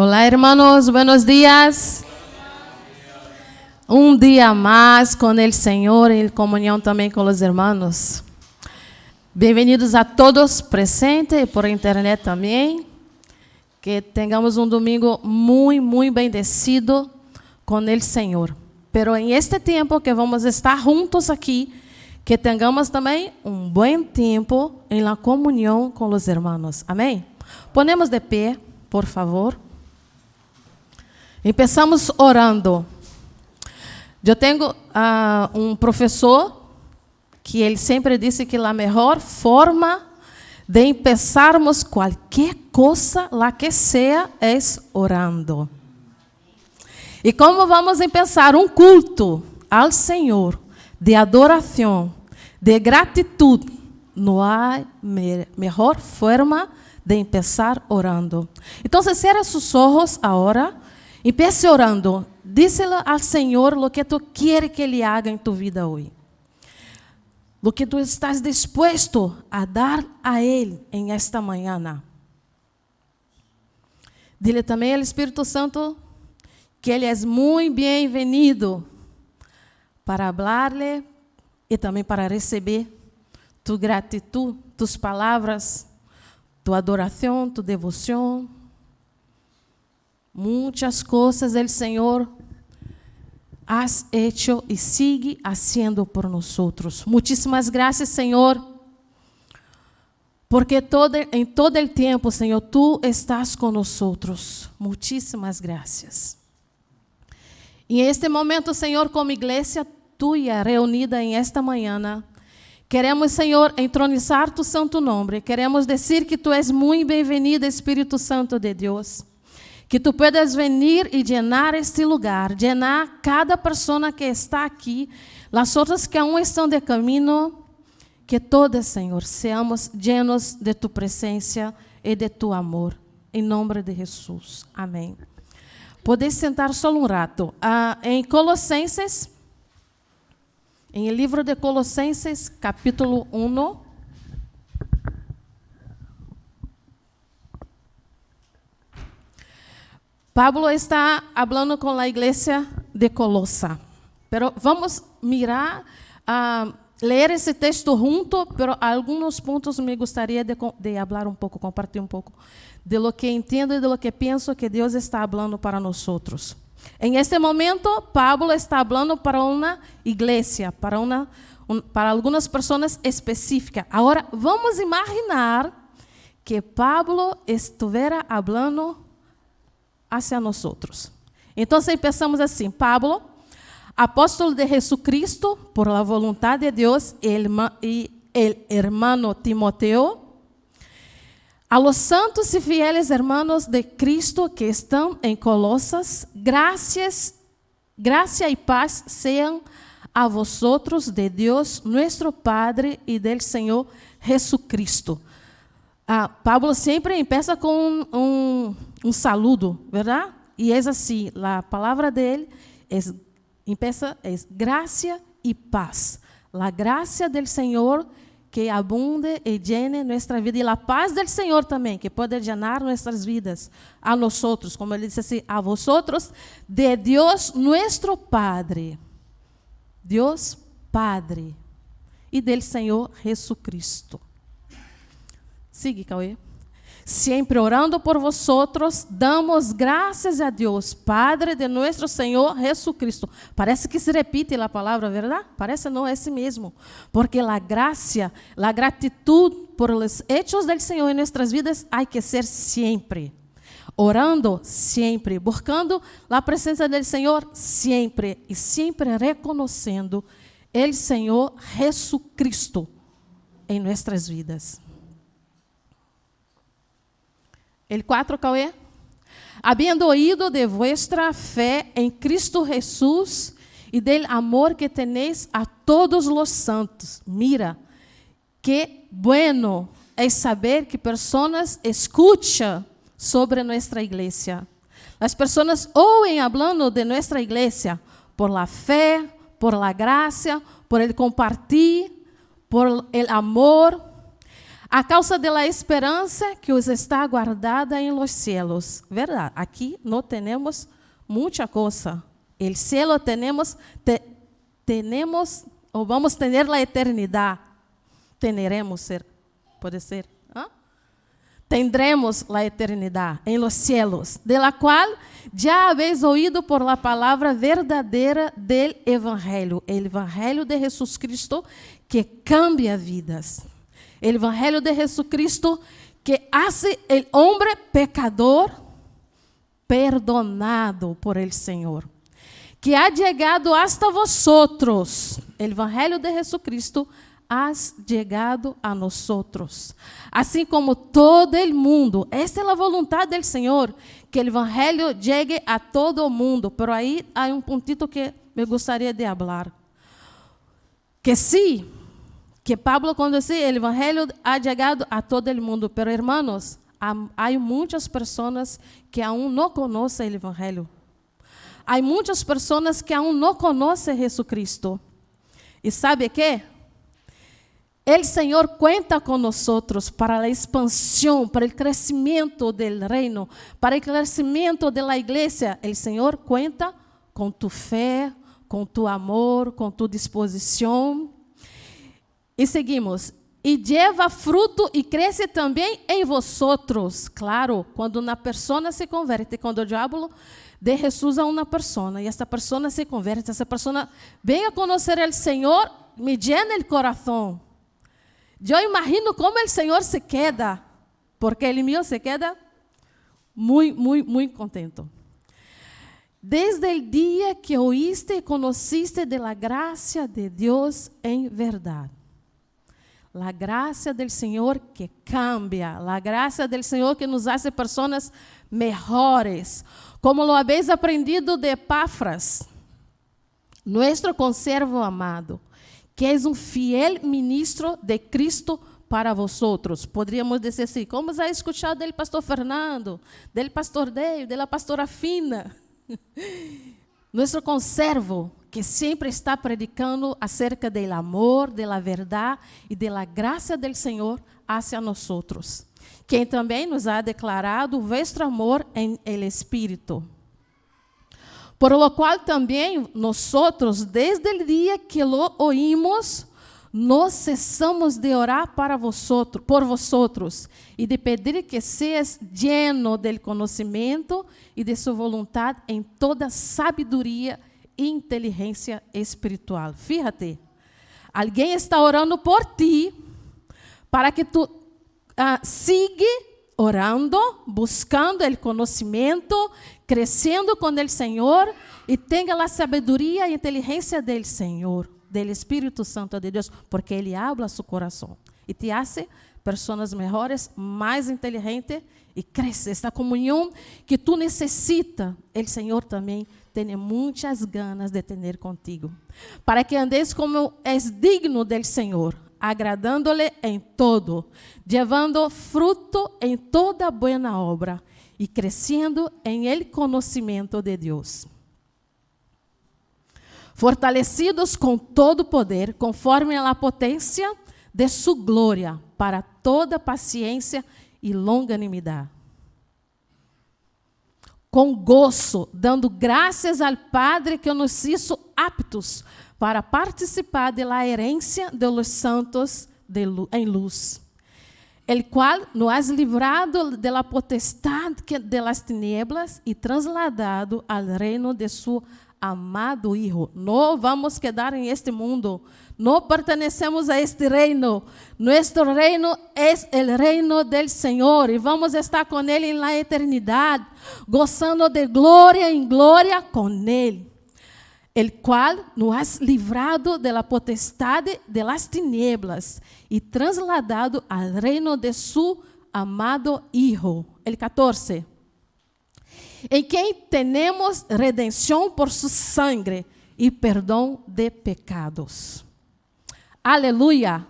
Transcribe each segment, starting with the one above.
Hola hermanos, buenos días. Un día más con el Señor en comunión también con los hermanos. Bienvenidos a todos presentes y por internet también. Que tengamos un domingo muy bendecido con el Señor. Pero en este tiempo que vamos a estar juntos aquí, que tengamos también un buen tiempo en la comunión con los hermanos. Amén. Ponemos de pie, por favor. Empezamos orando. Eu tenho um professor que ele sempre disse que a melhor forma de empezarmos qualquer coisa, la que sea, é orando. E como vamos empezar um culto ao Senhor de adoração, de gratidão, não há melhor forma de empezar orando. Então, cierra seus olhos agora. Empiece orando. Díselo al Señor lo que tú quieres que Él haga en tu vida hoy. Lo que tú estás dispuesto a dar a Él en esta mañana. Dile también al Espíritu Santo que Él es muy bienvenido para hablarle y también para recibir tu gratitud, tus palabras, tu adoración, tu devoción. Muitas coisas o Senhor has hecho e sigue haciendo por nosotros. Muchísimas gracias, Senhor, porque em todo el tiempo, Senhor, tú estás con nosotros. Muchísimas gracias. E em este momento, Senhor, como igreja tuya reunida em esta manhã, queremos, Senhor, entronizar tu santo nome. Queremos dizer que tu és muito bem-vindo, Espírito Santo de Deus. Que tu puedas venir e llenar este lugar, llenar cada pessoa que está aqui, as outras que aún estão de caminho, que todas, Senhor, seamos llenos de tu presença e de tu amor. Em nome de Jesus. Amém. Podeis sentar só um rato. Em Colossenses, em o livro de Colossenses, capítulo 1, Pablo está hablando con la iglesia de Colosa. Pero vamos mirar, leer esse texto junto, pero algunos puntos me gustaría de hablar un poco, compartir un poco de lo que entiendo y de lo que pienso que Dios está hablando para nosotros. En este momento, Pablo está hablando para una iglesia, para algunas personas específicas. Ahora, vamos imaginar que Pablo estuviera hablando hacia nosotros. Entonces empezamos assim: Pablo, apóstolo de Jesucristo, por la voluntad de Dios, y el hermano Timoteo, a los santos y fieles hermanos de Cristo que están en Colosas, gracia y paz sean a vosotros de Dios nuestro Padre y del Señor Jesucristo. Pablo sempre empieza com um saludo, ¿verdad? E é assim, a palavra dele empieza gracia e paz. La gracia del Señor que abunde e llene nuestra vida. E la paz del Señor também, que pode llenar nuestras vidas a nosotros, como ele disse assim, a vosotros, de Dios nuestro Padre. Dios Padre. E del Señor Jesucristo. Sigue, Cauê. Sempre orando por vosotros, damos graças a Deus, Padre de nosso Senhor Jesucristo. Parece que se repite a palavra, verdade? Parece não, é esse mesmo. Porque a graça, a gratitud por os hechos del Senhor em nossas vidas, há que ser sempre. Orando sempre, buscando a presença del Senhor sempre. E sempre reconhecendo o Senhor Jesucristo em nossas vidas. El 4, Cauê. Habiendo oído de vuestra fe en Cristo Jesús y del amor que tenéis a todos los santos. Mira, qué bueno es saber que personas escuchan sobre nuestra iglesia. Las personas oyen hablando de nuestra iglesia por la fe, por la gracia, por el compartir, por el amor. a causa de la esperança que os está guardada en los cielos. Verdade, aqui não temos muita coisa. El cielo tenemos, ou vamos ter la eternidade. Teneremos, pode ser. Tendremos la eternidad en los cielos, de la cual ya habéis oído por la palabra verdadera del Evangelio, el Evangelio de Jesucristo que cambia vidas, el Evangelio de Jesucristo que hace el hombre pecador perdonado por el Señor, que ha llegado hasta vosotros, el Evangelio de Jesucristo has llegado a nosotros, assim como todo el mundo. Esta é a vontade do Senhor, que o evangelho llegue a todo o mundo. Pero aí há puntito que me gostaria de falar. Que sim, que Pablo quando diz, o evangelho ha chegado a todo el mundo. Pero hermanos, há muitas pessoas que aún não conhecem o evangelho. Há muitas pessoas que aún não conhecem Jesucristo. E sabe que? El Senhor cuenta con nosotros para la expansión, para el crecimiento del reino, para el crecimiento de la iglesia. El Senhor cuenta con tu fe, con tu amor, con tu disposición. E seguimos. E lleva fruto e cresce também em vosotros. Claro, quando uma pessoa se converte, quando o diabo de Jesus a uma pessoa, e esta pessoa se converte, essa pessoa vem a conhecer o Senhor, me llena o coração. Eu imagino como o Senhor se queda, porque ele mío se queda muito contento. Desde o dia que oíste e conheciste de la gracia de Deus em verdade. La gracia del Senhor que cambia, la gracia del Senhor que nos hace personas mejores, como lo habéis aprendido de Epáfras, nuestro conservo amado, que és fiel ministro de Cristo para vosotros. Poderíamos dizer assim, como já escuchado del pastor Fernando, del pastor Dave, de la pastora Fina. Nuestro conservo, que sempre está predicando acerca do amor, da verdade e da graça do Senhor hacia nosotros. Quem também nos ha declarado o vuestro amor em el Espírito. Por lo cual também nosotros, desde o dia que lo oímos, no cessamos de orar por vosotros e de pedir que seas lleno del conhecimento e de sua vontade em toda sabedoria e inteligência espiritual. Fíjate, alguém está orando por ti para que tu siga orando, buscando o conhecimento, crescendo com o Senhor e tenha a sabedoria e inteligência do Senhor, do Espírito Santo de Deus, porque Ele habla a seu coração e te hace pessoas melhores, mais inteligentes e cresce esta comunhão que tu necessitas. O Senhor também tem muitas ganas de ter contigo, para que andes como és digno do Senhor, agradando-lhe em todo, llevando fruto em toda buena obra e crescendo em el conhecimento de Deus. Fortalecidos com todo poder, conforme a potência de sua glória, para toda paciência e longanimidade. Com gozo, dando graças ao Padre que nos hizo aptos para participar da herência de los santos em luz, el qual nos has livrado de la potestad de las tinieblas e trasladado al reino de su amado Hijo. Não vamos quedar em este mundo, não pertenecemos a este reino. Nuestro reino es el reino del Senhor e vamos estar com Ele em la eternidade, gozando de glória em glória com Ele, el cual nos has livrado de la potestade de las tinieblas e trasladado al reino de su amado Hijo. El 14. Em quem temos redenção por su sangre e perdão de pecados. Aleluia.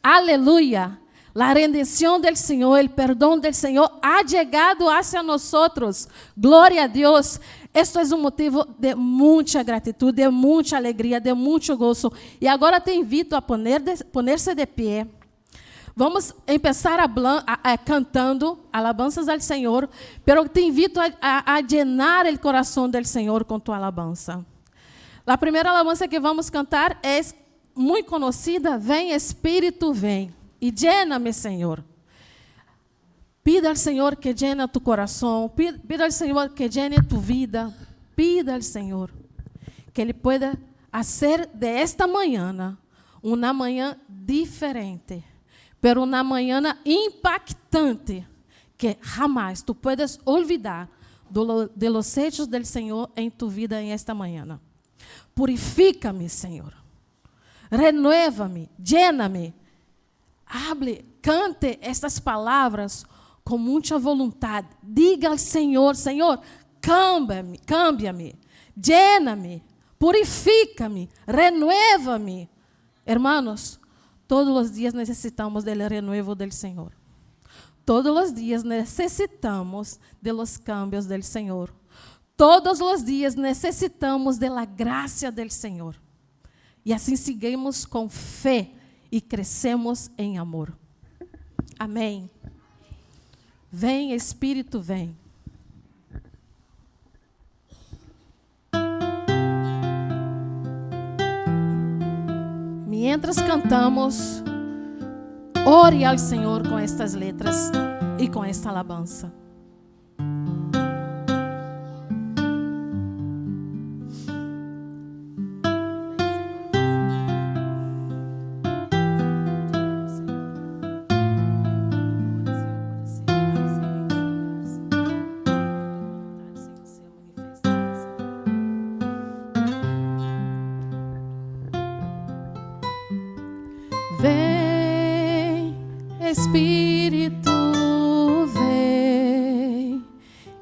Aleluia. La redenção del Senhor, el perdão del Senhor ha chegado hacia nosotros. Glória a Deus. Esto é um motivo de muita gratidão, de muita alegria, de muito gozo. E agora te invito a poner-se de pé Vamos começar cantando alabanças ao Senhor, pero te invito a llenar o coração do Senhor com tua alabança. A primeira alabança que vamos cantar é muito conhecida, Vem Espírito, vem, e llena-me, Senhor. Pida ao Senhor que llene tu coração, pida ao Senhor que llene tu vida, pida ao Senhor que Ele pueda fazer de esta manhã uma manhã diferente, pero uma manhã impactante, que jamás tu puedes olvidar de los hechos del Senhor em tu vida em esta manhã. Purifica-me, Senhor. Renueva-me, llena-me. Hable, cante estas palavras com muita vontade. Diga ao Senhor, Senhor, cambia-me, llena-me, purifica-me, renueva-me. Hermanos, todos os dias necessitamos do renuevo do Senhor. Todos os dias necessitamos de los cambios do Senhor. Todos os dias necessitamos da graça do Senhor. E assim seguimos com fé e crescemos em amor. Amém. Vem, Espírito, vem. Mientras cantamos, ore ao Senhor com estas letras e com esta alabança. Vem, Espírito, vem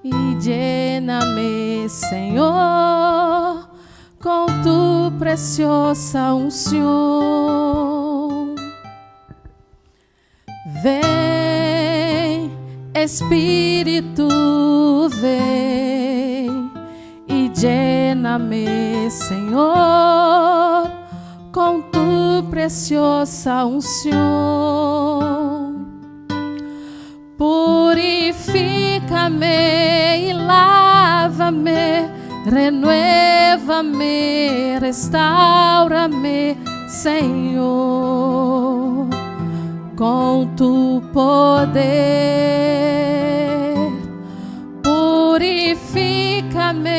e llena-me, Senhor, com tu preciosa unção. Vem, Espírito, vem e llena-me, Senhor, com tu preciosa unção. Purifica-me e lava-me, renueva-me, restaura-me, Senhor, com tu poder. Purifica-me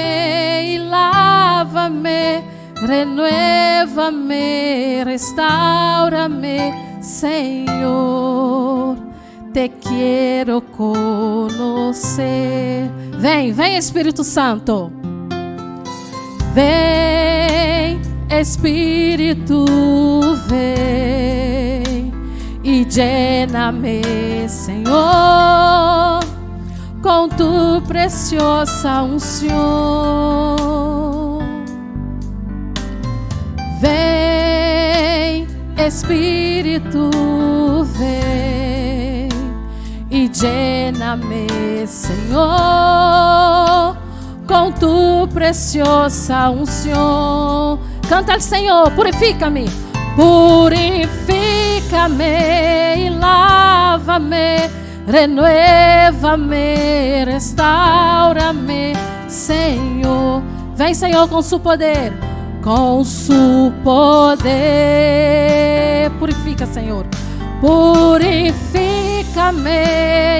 e lava-me, renueva-me, restaura-me, Senhor, te quero conhecer. Vem, vem, Espírito Santo. Vem, Espírito, vem e llena-me, Senhor, com tu preciosa unção. Vem, Espírito, vem e llena-me, Senhor, com tu preciosa unção. Canta ao Senhor, purifica-me, purifica-me e lava-me, renueva-me, restaura-me, Senhor. Vem, Senhor, com su poder. Com su poder, purifica, Senhor. Purifica-me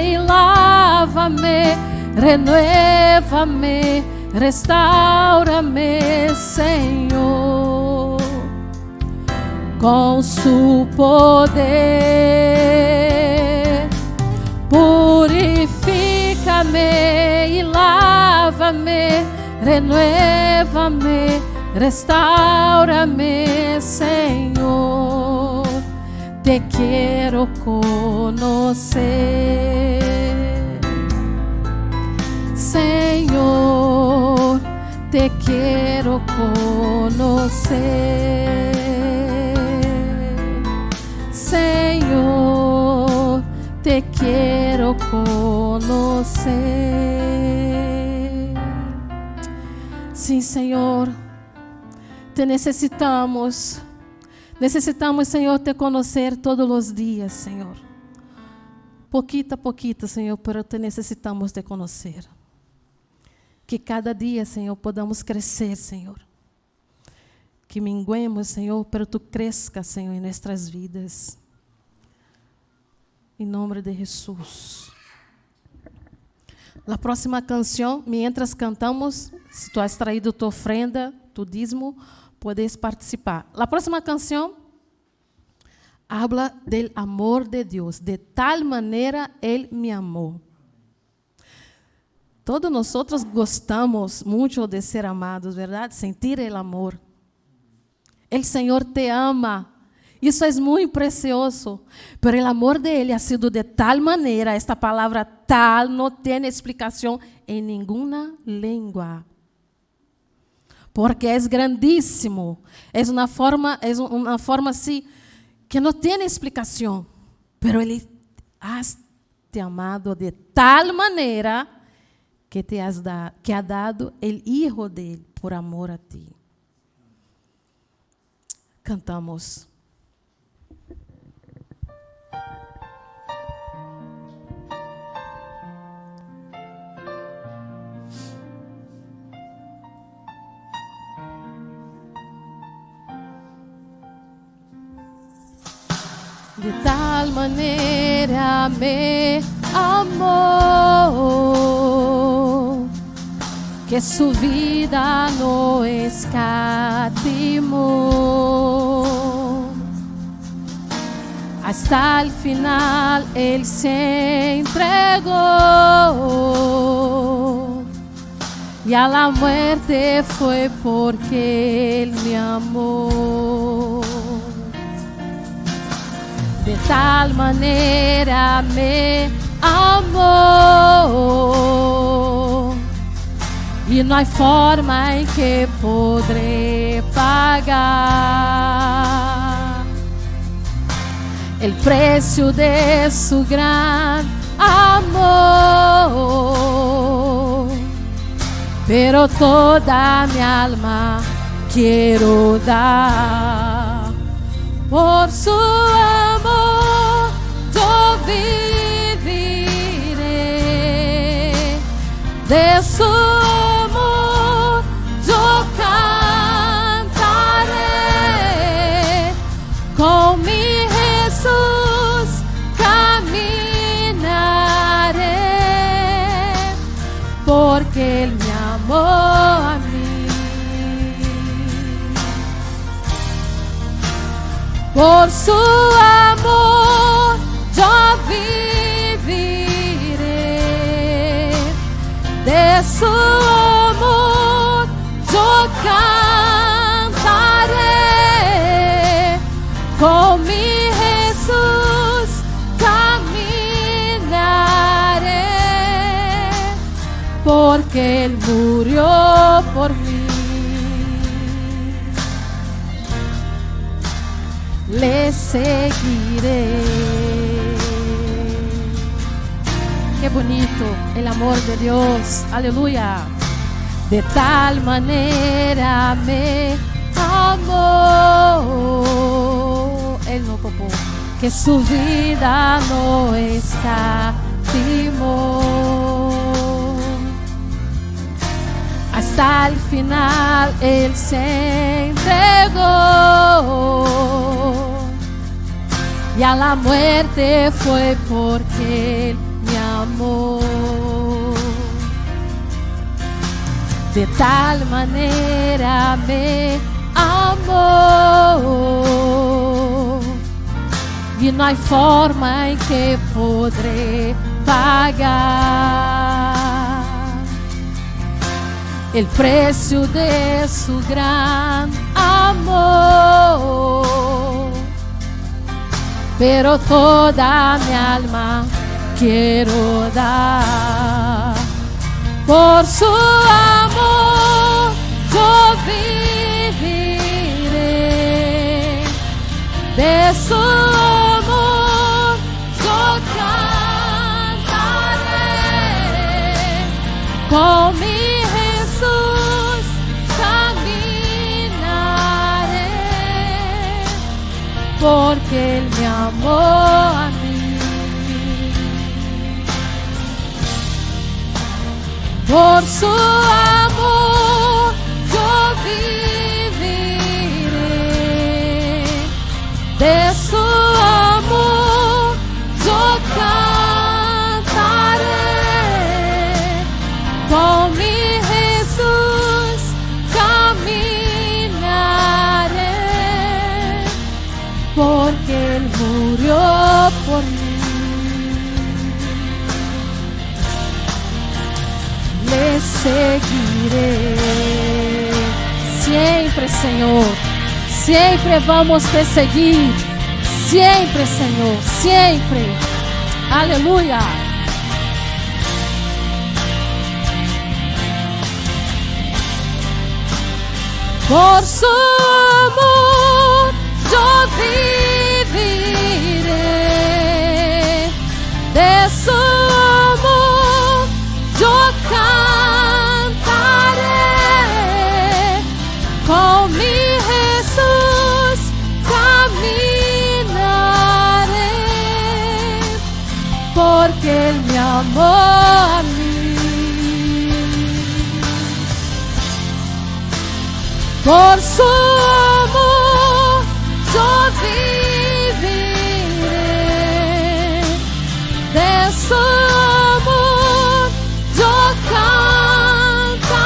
e lava-me, renueva-me, restaura-me, Senhor. Com su poder, purifica-me e lava-me, renueva-me, restaura-me, Senhor, te quero conhecer. Senhor, te quero conhecer. Senhor, te quero conhecer. Sim, Senhor, te necessitamos, Necesitamos, Senhor, te conhecer todos os dias, Senhor. Poquito a poquito, Senhor, pero te necessitamos de conhecer. Que cada dia, Senhor, podamos crescer, Senhor. Que minguemos, Senhor, pero tu crescas, Senhor, em nossas vidas. Em nome de Jesus. A próxima canção, mientras cantamos, se tu has traído tu ofrenda, tu dízimo, puedes participar. A próxima canção habla del amor de Deus. De tal maneira Ele me amou. Todos nós gostamos muito de ser amados, verdade? Sentir o amor. O Senhor te ama. Isso é muito precioso. Pero o amor de Ele ha sido de tal maneira, esta palavra tal não tem explicação em nenhuma língua. Porque é grandíssimo. É uma forma assim, que não tem explicação. Pero Ele ha te amado de tal maneira que ha dado o Hijo dele por amor a ti. Cantamos. De tal maneira me amou, que su vida no escatimó. Hasta el final Él se entregó, y a la muerte fue porque Él me amó. De tal maneira me amou, e não há forma em que poderei pagar o preço de su gran amor. Pero toda mi alma quiero dar por su amor. Yo viviré de su amor, yo cantaré, con mi Jesús caminaré, porque Él me amó a mí. Por su amor yo viviré, de su amor yo cantaré, con mi Jesús caminaré, porque Él murió por mí. Le seguiré. Qué bonito el amor de Dios, aleluya. De tal manera me amó, Él no popó, que su vida no escatimó. Hasta el final Él se entregó, y a la muerte fue porque Él me amó. De tal manera me amó, y no hay forma en que podré pagar el precio de su gran amor. Pero toda mi alma quiero dar por su amor. Yo viviré de su amor, yo cantaré, con mi Jesús caminaré, amó a mí. Por su amor yo viviré, de su amor yo cantaré, con mi Jesús caminaré, porque Él murió por mí. Le seguiré siempre, Señor. Siempre vamos a seguir. Siempre, Señor. Siempre. Aleluya. Por su amor yo viviré, de su amor yo cantaré, con mi Jesús caminaré, porque Él me amó a mí. Por su amor yo viviré, de su amor yo cantaré,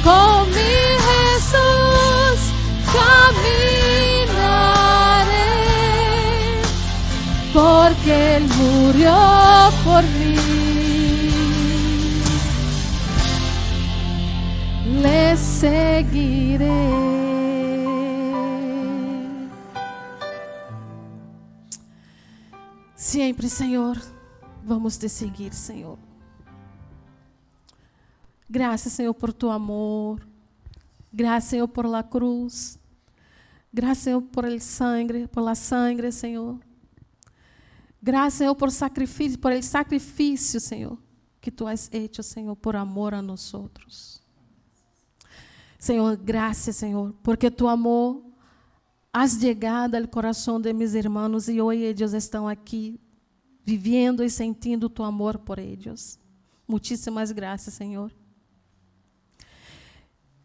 con mi Jesús caminaré, porque Él murió por mí. Le seguiré. Siempre, Senhor, vamos te seguir, Senhor. Graças, Senhor, por tu amor. Graças, Senhor, por la cruz. Graças, Senhor, por el sangre, por la sangre, Senhor. Graças, Senhor, por el sacrifício, Senhor, que tu has hecho, Senhor, por amor a nós outros. Senhor, graças, Senhor, porque tu amor has llegado ao coração de mis hermanos e hoje eles estão aqui vivendo e sentindo tu amor por eles. Muitíssimas graças, Senhor.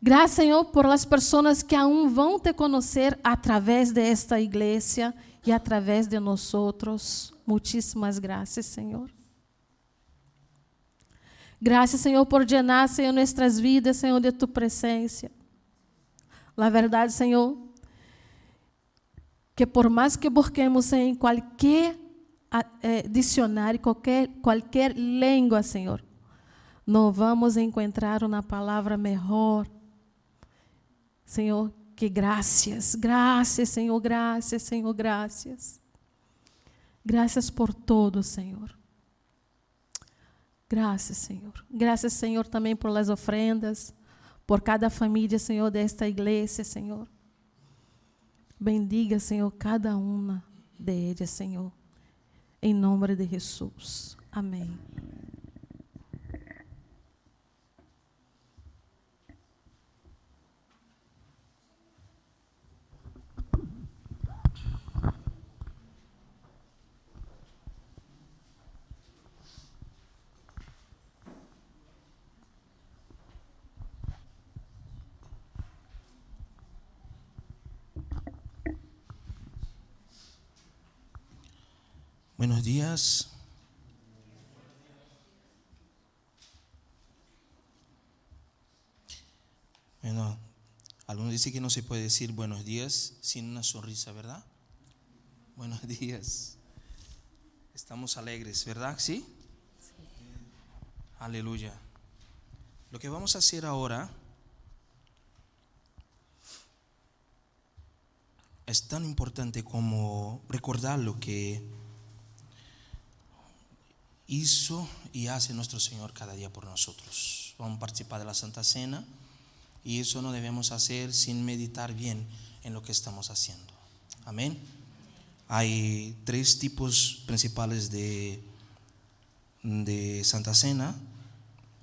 Graças, Senhor, por las pessoas que aún vão te conhecer através desta igreja e através de nós outros. Muitíssimas graças, Senhor. Graças, Senhor, por llenar, Senhor, nossas vidas, Senhor, de tu presença. La verdade, Senhor, que por mais que busquemos em qualquer dicionário, qualquer língua, Senhor, não vamos encontrar uma palavra melhor, Senhor, que graças. Graças, Senhor, graças, Senhor, graças. Graças por todo, Senhor. Graças, Senhor. Graças, Senhor, também por las ofrendas, por cada família, Senhor, desta igreja, Senhor. Bendiga, Senhor, cada uma de ellas, Senhor. Em nome de Jesus. Amém. Buenos días. Bueno, algunos dicen que no se puede decir buenos días sin una sonrisa, ¿verdad? Buenos días. Estamos alegres, ¿verdad? ¿Sí? Aleluya. Lo que vamos a hacer ahora es tan importante como recordar lo que hizo y hace nuestro Señor cada día por nosotros. Vamos a participar de la Santa Cena y eso no debemos hacer sin meditar bien en lo que estamos haciendo. Amén. Hay tres tipos principales de Santa Cena,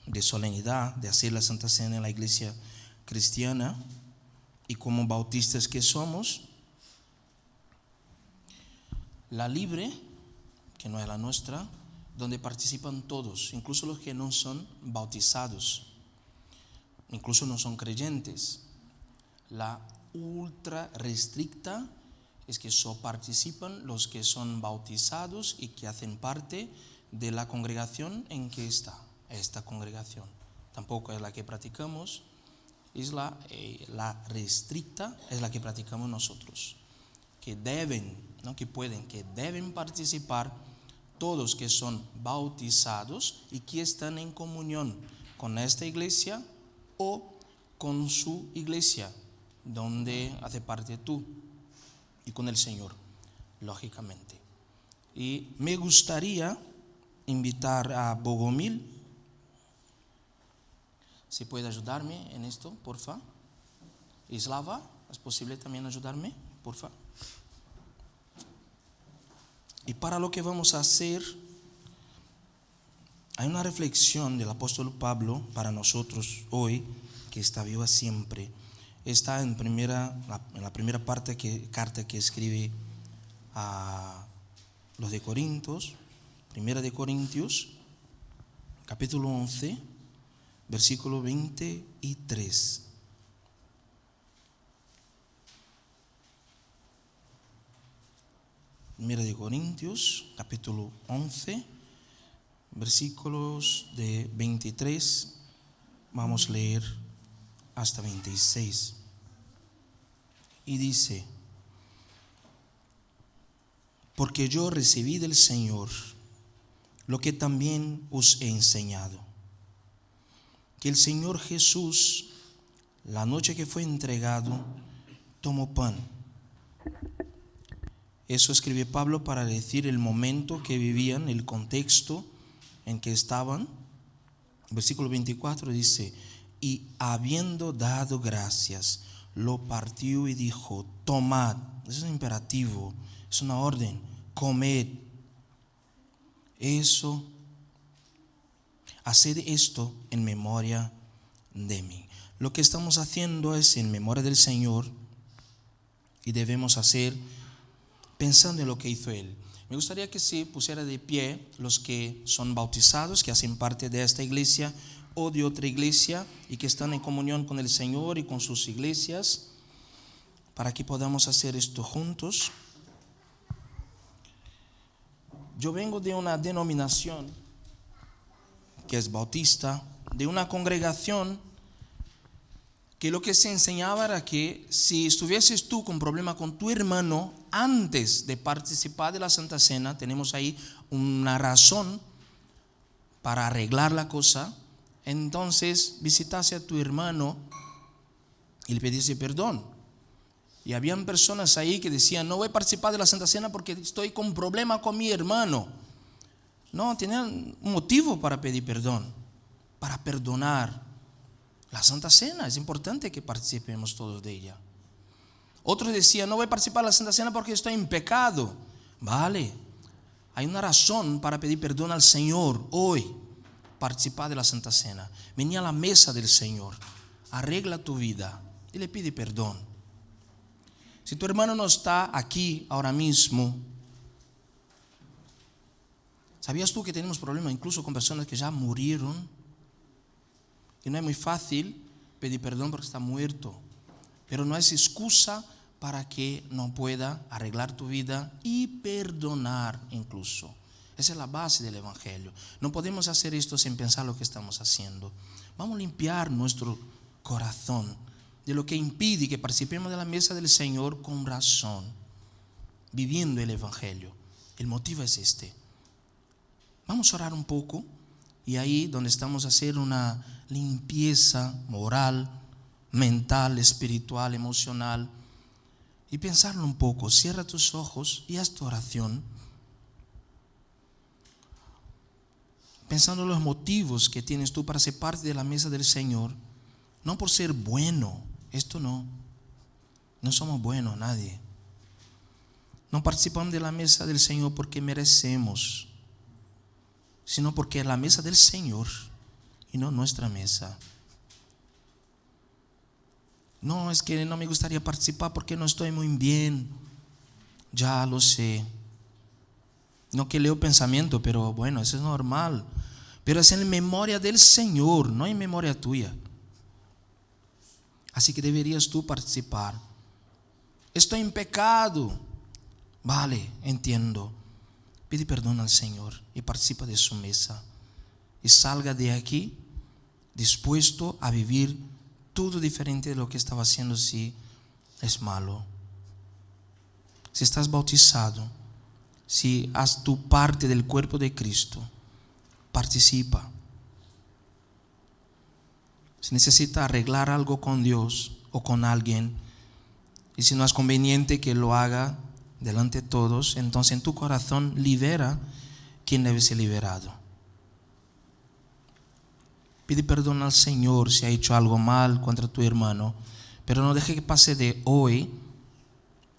de solemnidad, de hacer la Santa Cena en la iglesia cristiana. Y como bautistas que somos, La libre, que no es la nuestra, donde participan todos, incluso los que no son bautizados, incluso no son creyentes. La ultra restricta es que solo participan los que son bautizados y que hacen parte de la congregación en que está esta congregación. Tampoco es la que practicamos, es la restricta, es la que practicamos nosotros, que deben, no que pueden, que deben participar todos que son bautizados y que están en comunión con esta iglesia o con su iglesia, donde hace parte tú, y con el Señor, lógicamente. Y me gustaría invitar a Bogomil, si puede ayudarme en esto, porfa. Islava, ¿es posible también ayudarme, porfa? Y para lo que vamos a hacer, hay una reflexión del apóstol Pablo para nosotros hoy, que está viva siempre. Está en la primera carta que escribe a los de Corintios, primera de Corintios, capítulo 11, versículo 23. Primera de Corintios, capítulo 11, versículos de 23, vamos a leer hasta 26. Y dice: porque yo recibí del Señor lo que también os he enseñado, que el Señor Jesús, la noche que fue entregado, tomó pan. Eso escribe Pablo para decir el momento que vivían, el contexto en que estaban. Versículo 24 dice: y habiendo dado gracias, lo partió y dijo: tomad. Eso es un imperativo, es una orden. Comed. Haced esto en memoria de mí. Lo que estamos haciendo es en memoria del Señor, y debemos hacer pensando en lo que hizo Él. Me gustaría que se pusiera de pie los que son bautizados, que hacen parte de esta iglesia o de otra iglesia y que están en comunión con el Señor y con sus iglesias, para que podamos hacer esto juntos. Yo vengo de una denominación que es bautista, de una congregación que lo que se enseñaba era que si estuvieses tú con problema con tu hermano antes de participar de la Santa Cena, tenemos ahí una razón para arreglar la cosa, entonces visitase a tu hermano y le pidiese perdón. Y habían personas ahí que decían: no voy a participar de la Santa Cena porque estoy con problema con mi hermano. No, tenían un motivo para pedir perdón, para perdonar. La Santa Cena, es importante que participemos todos de ella. Otros decían: no voy a participar de la Santa Cena porque estoy en pecado. Vale, hay una razón para pedir perdón al Señor hoy. Participar de la Santa Cena, vení a la mesa del Señor, arregla tu vida y le pide perdón. Si tu hermano no está aquí ahora mismo, ¿sabías tú que tenemos problemas incluso con personas que ya murieron? Y no es muy fácil pedir perdón porque está muerto, pero no es excusa para que no pueda arreglar tu vida y perdonar incluso. Esa es la base del Evangelio. No podemos hacer esto sin pensar lo que estamos haciendo. Vamos a limpiar nuestro corazón de lo que impide que participemos de la mesa del Señor con razón, viviendo el Evangelio. El motivo es este. Vamos a orar un poco y ahí donde estamos a hacer una limpieza moral, mental, espiritual, emocional, y pensarlo un poco. Cierra tus ojos y haz tu oración, pensando en los motivos que tienes tú para ser parte de la mesa del Señor. No por ser bueno, esto no somos buenos nadie. No participamos de la mesa del Señor porque merecemos, sino porque es la mesa del Señor y no nuestra mesa. No, es que no me gustaría participar porque no estoy muy bien. Ya lo sé. No que leo pensamiento, pero bueno, eso es normal. Pero es en memoria del Señor, no en memoria tuya. Así que deberías tú participar. Estoy en pecado. Vale, entiendo. Pide perdón al Señor y participa de su mesa. Y salga de aquí dispuesto a vivir todo diferente de lo que estaba haciendo si es malo. Si estás bautizado, si haz tu parte del cuerpo de Cristo, participa. Si necesita arreglar algo con Dios o con alguien, y si no es conveniente que lo haga delante de todos, entonces en tu corazón libera quien debe ser liberado. Pide perdón al Señor si ha hecho algo mal contra tu hermano, pero no deje que pase de hoy.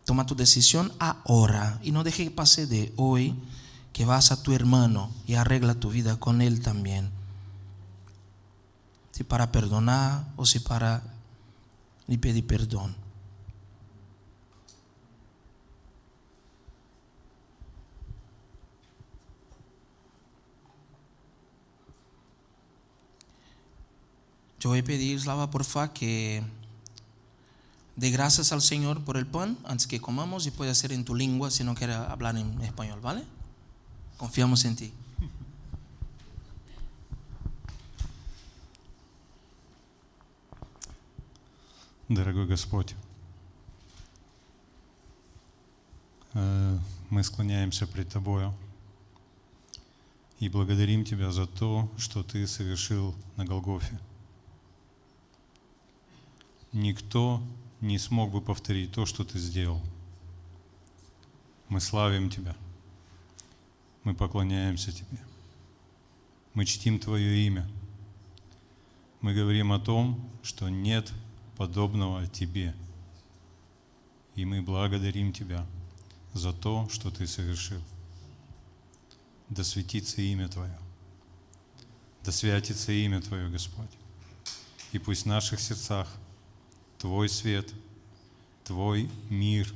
Toma tu decisión ahora y no deje que pase de hoy que vas a tu hermano y arregla tu vida con él también. Si para perdonar o si para le pedir perdón. Yo voy a pedir, Slava, porfa, que dé gracias al Señor por el pan antes que comamos y puede hacer en tu lengua si no quieres hablar en español, ¿vale? Confiamos en ti. Дорогой Господь, мы склоняемся пред Тобою и благодарим Тебя за то, что Ты совершил на Голгофе. Никто не смог бы повторить то, что Ты сделал. Мы славим Тебя, мы поклоняемся Тебе, мы чтим Твое имя, мы говорим о том, что нет подобного Тебе, и мы благодарим Тебя за то, что Ты совершил. Да светится имя Твое, да святится имя Твое, Господь, и пусть в наших сердцах Твой свет, Твой мир,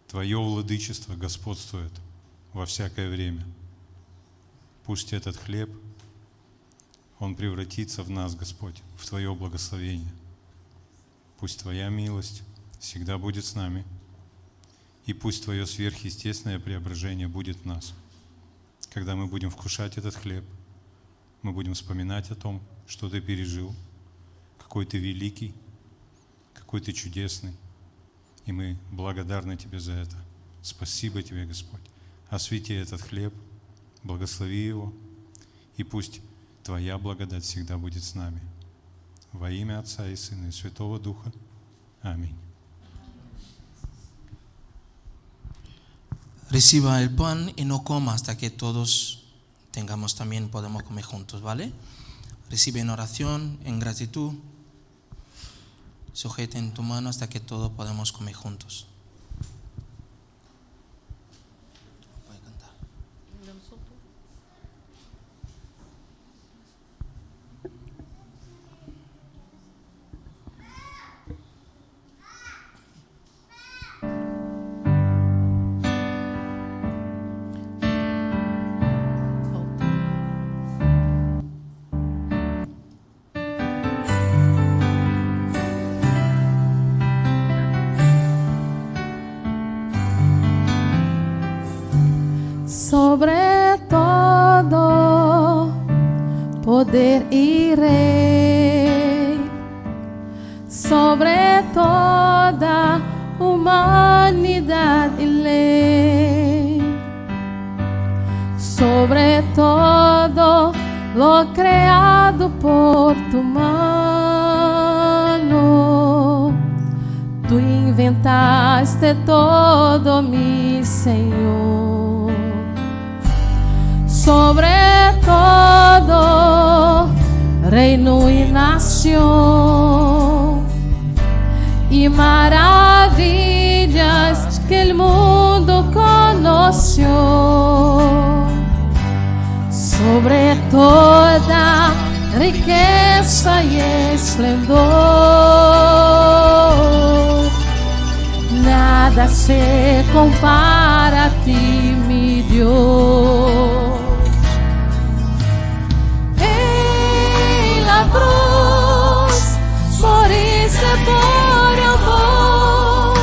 Твое владычество господствует во всякое время. Пусть этот хлеб, он превратится в нас, Господь, в Твое благословение. Пусть Твоя милость всегда будет с нами, и пусть Твое сверхъестественное преображение будет в нас. Когда мы будем вкушать этот хлеб, мы будем вспоминать о том, что Ты пережил, какой Ты великий, какой Ты чудесный, и мы благодарны Тебе за это. Спасибо Тебе, Господь. Освети этот хлеб, благослови его, и пусть Твоя благодать всегда будет с нами. Во имя Отца и Сына и Святого Духа. Аминь. Reciba el pan y no coma hasta que todos tengamos también, podemos comer juntos, ¿vale? Recibe en oración, en gratitud. Sujeta en tu mano hasta que todos podamos comer juntos. Puede cantar. Sobre todo poder y rey, sobre toda humanidad y ley, sobre todo lo creado por tu mano, tú inventaste todo, mi Señor. Sobre todo reino y nación y maravillas que el mundo conoció, sobre toda riqueza y esplendor, nada se compara a ti, mi Dios. En la cruz moriste por amor,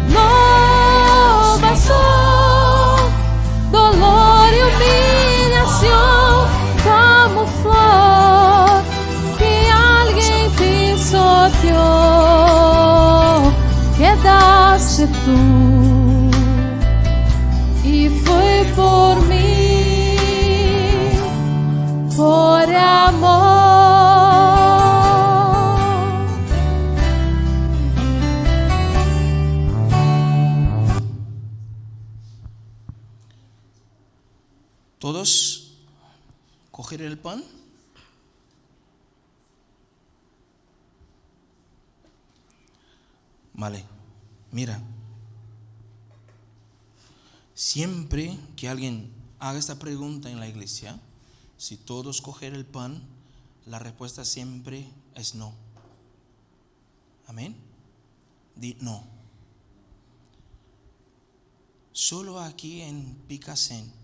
no bastó dolor y humillación como flor que alguien pisoteó, quedaste tú y fue por mí, por amor. Todos coger el pan. Vale, mira, siempre que alguien haga esta pregunta en la iglesia, si todos coger el pan, la respuesta siempre es no. Amén. Di no. Solo aquí en Picasen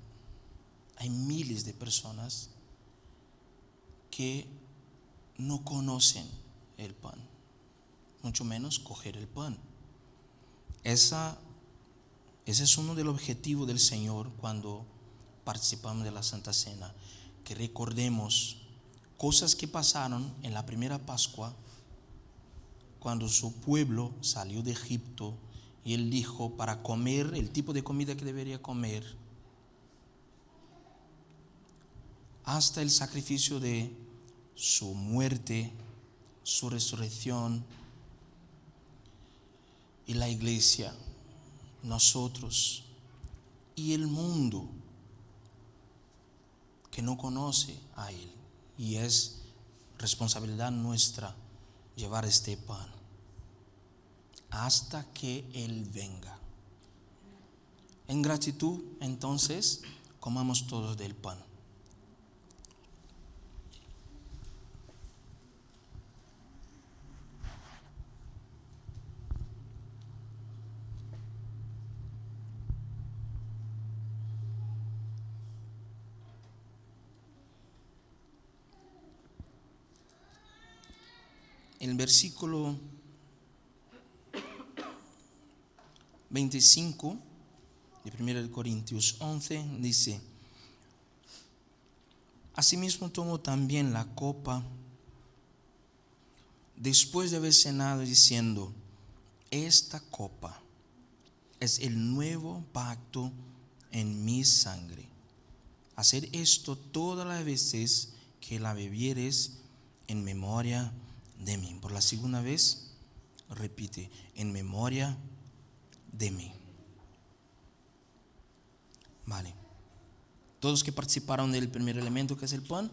hay miles de personas que no conocen el pan, mucho menos coger el pan. Ese es uno de los objetivos del Señor cuando participamos de la Santa Cena, que recordemos cosas que pasaron en la primera Pascua, cuando su pueblo salió de Egipto y Él dijo para comer el tipo de comida que debería comer, hasta el sacrificio de su muerte, su resurrección. Y la iglesia, nosotros y el mundo que no conoce a Él. Y es responsabilidad nuestra llevar este pan hasta que Él venga. En gratitud, entonces, comamos todos del pan. El versículo 25 de 1 Corintios 11 dice: asimismo tomó también la copa después de haber cenado, diciendo: esta copa es el nuevo pacto en mi sangre. Haced esto todas las veces que la bebieres en memoria de mí. Por la segunda vez, repite: en memoria de mí. Vale. Todos que participaron del primer elemento, que es el pan,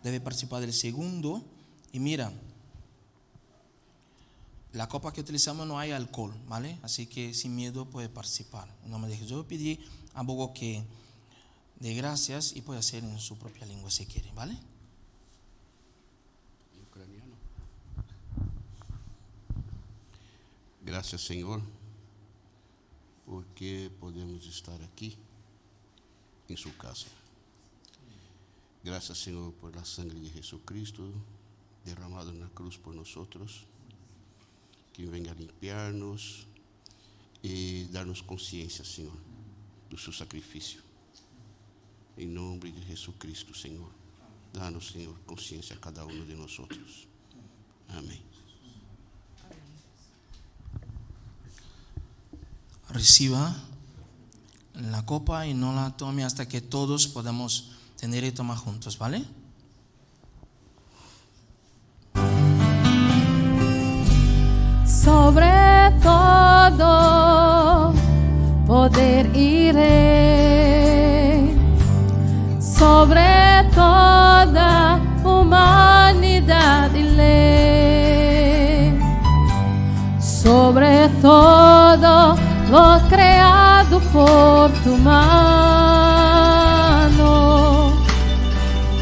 deben participar del segundo. Y mira, la copa que utilizamos no hay alcohol, ¿vale? Así que sin miedo puede participar. En nombre de Jesús, yo pedí a Bogo que dé gracias y puede hacer en su propia lengua si quiere, ¿vale? Gracias, Señor, porque podemos estar aquí en su casa. Gracias, Señor, por la sangre de Jesucristo derramada en la cruz por nosotros, que venga a limpiarnos y darnos conciencia, Señor, de su sacrificio. En nombre de Jesucristo, Señor, danos, Señor, conciencia a cada uno de nosotros. Amén. Reciba la copa y no la tome hasta que todos podamos tener y tomar juntos, ¿vale? Sobre todo poder y rey, sobre toda humanidad y ley, sobre todo lo creado por tu mano.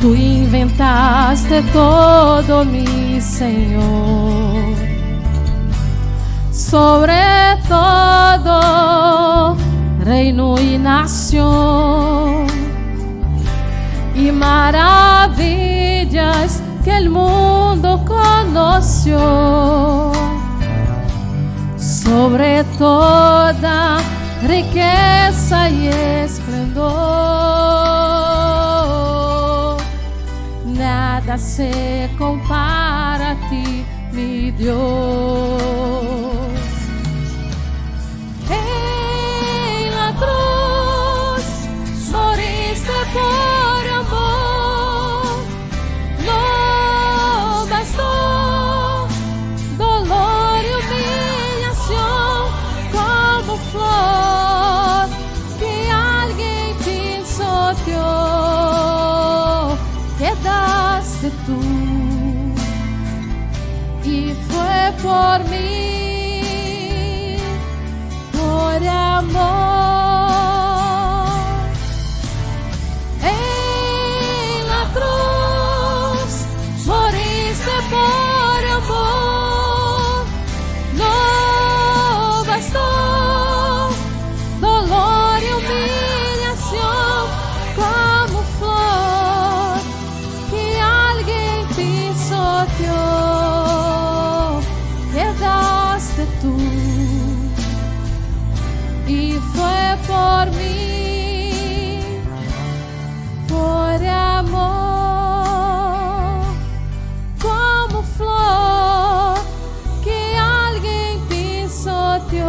Tú inventaste todo, mi Señor. Sobre todo reino nación y maravillas que el mundo conoció. Sobre toda riqueza y esplendor, nada se compara a ti, mi Dios. En la cruz moriste por amor, no bastó dolor y humillación como flor que alguien pisoteó, quedaste tú y fue por mí, por amor. En la cruz moriste por amor, no bastó dolor y humillación como flor que alguien pisoteó, quedaste tú y fue por mí, por amor, como flor que alguien pisoteó,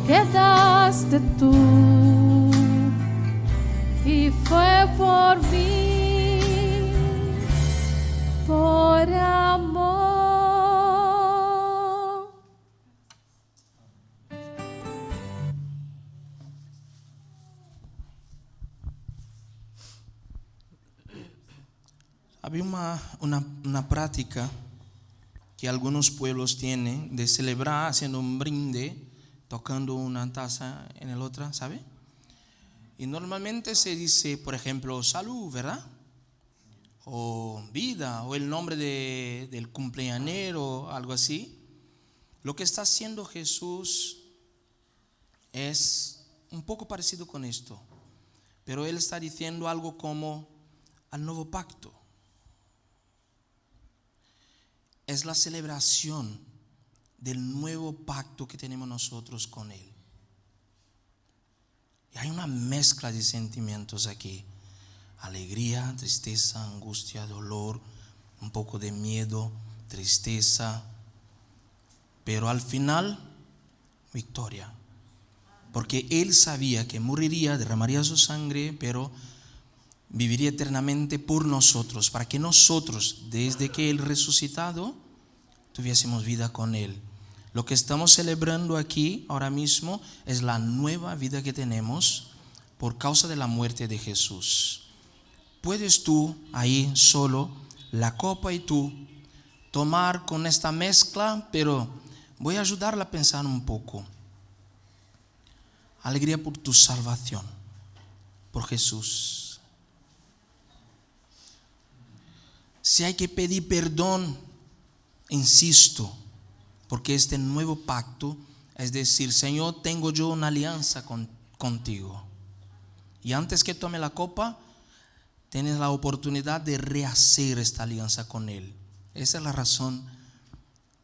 quedaste tú y fue por mí, por amor. Había una práctica que algunos pueblos tienen de celebrar haciendo un brinde, tocando una taza en el otra, ¿sabe? Y normalmente se dice, por ejemplo, salud, ¿verdad? O vida, o el nombre del cumpleañero, algo así. Lo que está haciendo Jesús es un poco parecido con esto, pero Él está diciendo algo como al nuevo pacto. Es la celebración del nuevo pacto que tenemos nosotros con Él. Y hay una mezcla de sentimientos aquí: alegría, tristeza, angustia, dolor, un poco de miedo, tristeza, pero al final, victoria. Porque Él sabía que moriría, derramaría su sangre, pero viviría eternamente por nosotros, para que nosotros, desde que Él resucitado, tuviésemos vida con Él. Lo que estamos celebrando aquí ahora mismo es la nueva vida que tenemos por causa de la muerte de Jesús. Puedes tú, ahí solo, la copa y tú, tomar con esta mezcla, pero voy a ayudarla a pensar un poco. Alegría por tu salvación, por Jesús. Si hay que pedir perdón, insisto, porque este nuevo pacto es decir, Señor, tengo yo una alianza contigo. Y antes que tome la copa, tienes la oportunidad de rehacer esta alianza con Él. Esa es la razón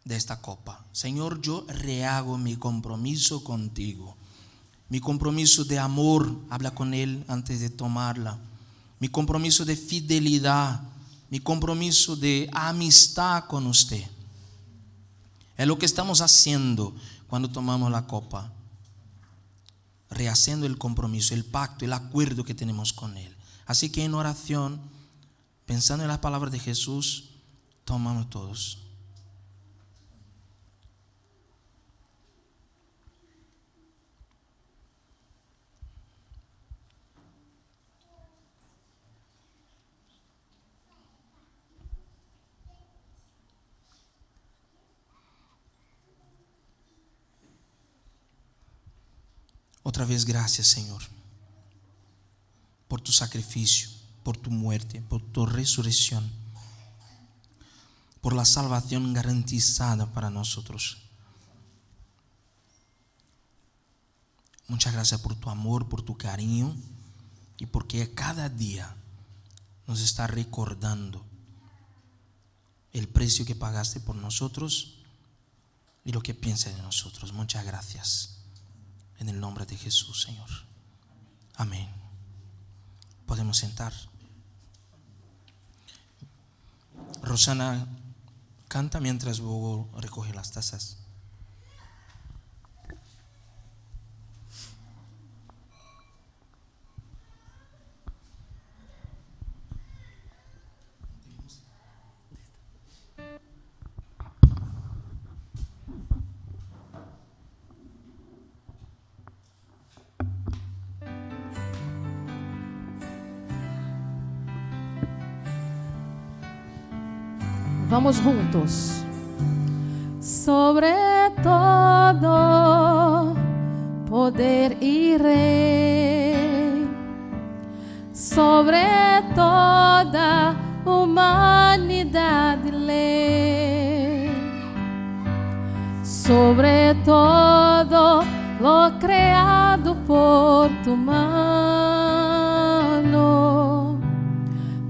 de esta copa. Señor, yo rehago mi compromiso contigo. Mi compromiso de amor, habla con Él antes de tomarla. Mi compromiso de fidelidad, mi compromiso de amistad con usted. Es lo que estamos haciendo cuando tomamos la copa, rehaciendo el compromiso, el pacto, el acuerdo que tenemos con Él. Así que en oración, pensando en las palabras de Jesús, tomamos todos. Otra vez, gracias, Señor, por tu sacrificio, por tu muerte, por tu resurrección, por la salvación garantizada para nosotros. Muchas gracias por tu amor, por tu cariño y porque cada día nos está recordando el precio que pagaste por nosotros y lo que piensas de nosotros. Muchas gracias. En el nombre de Jesús, Señor. Amén. Podemos sentar. Rosana, canta mientras Hugo recoge las tazas. Vamos juntos. Sobre todo poder y rey, sobre toda humanidad y ley, sobre todo lo creado por tu mano.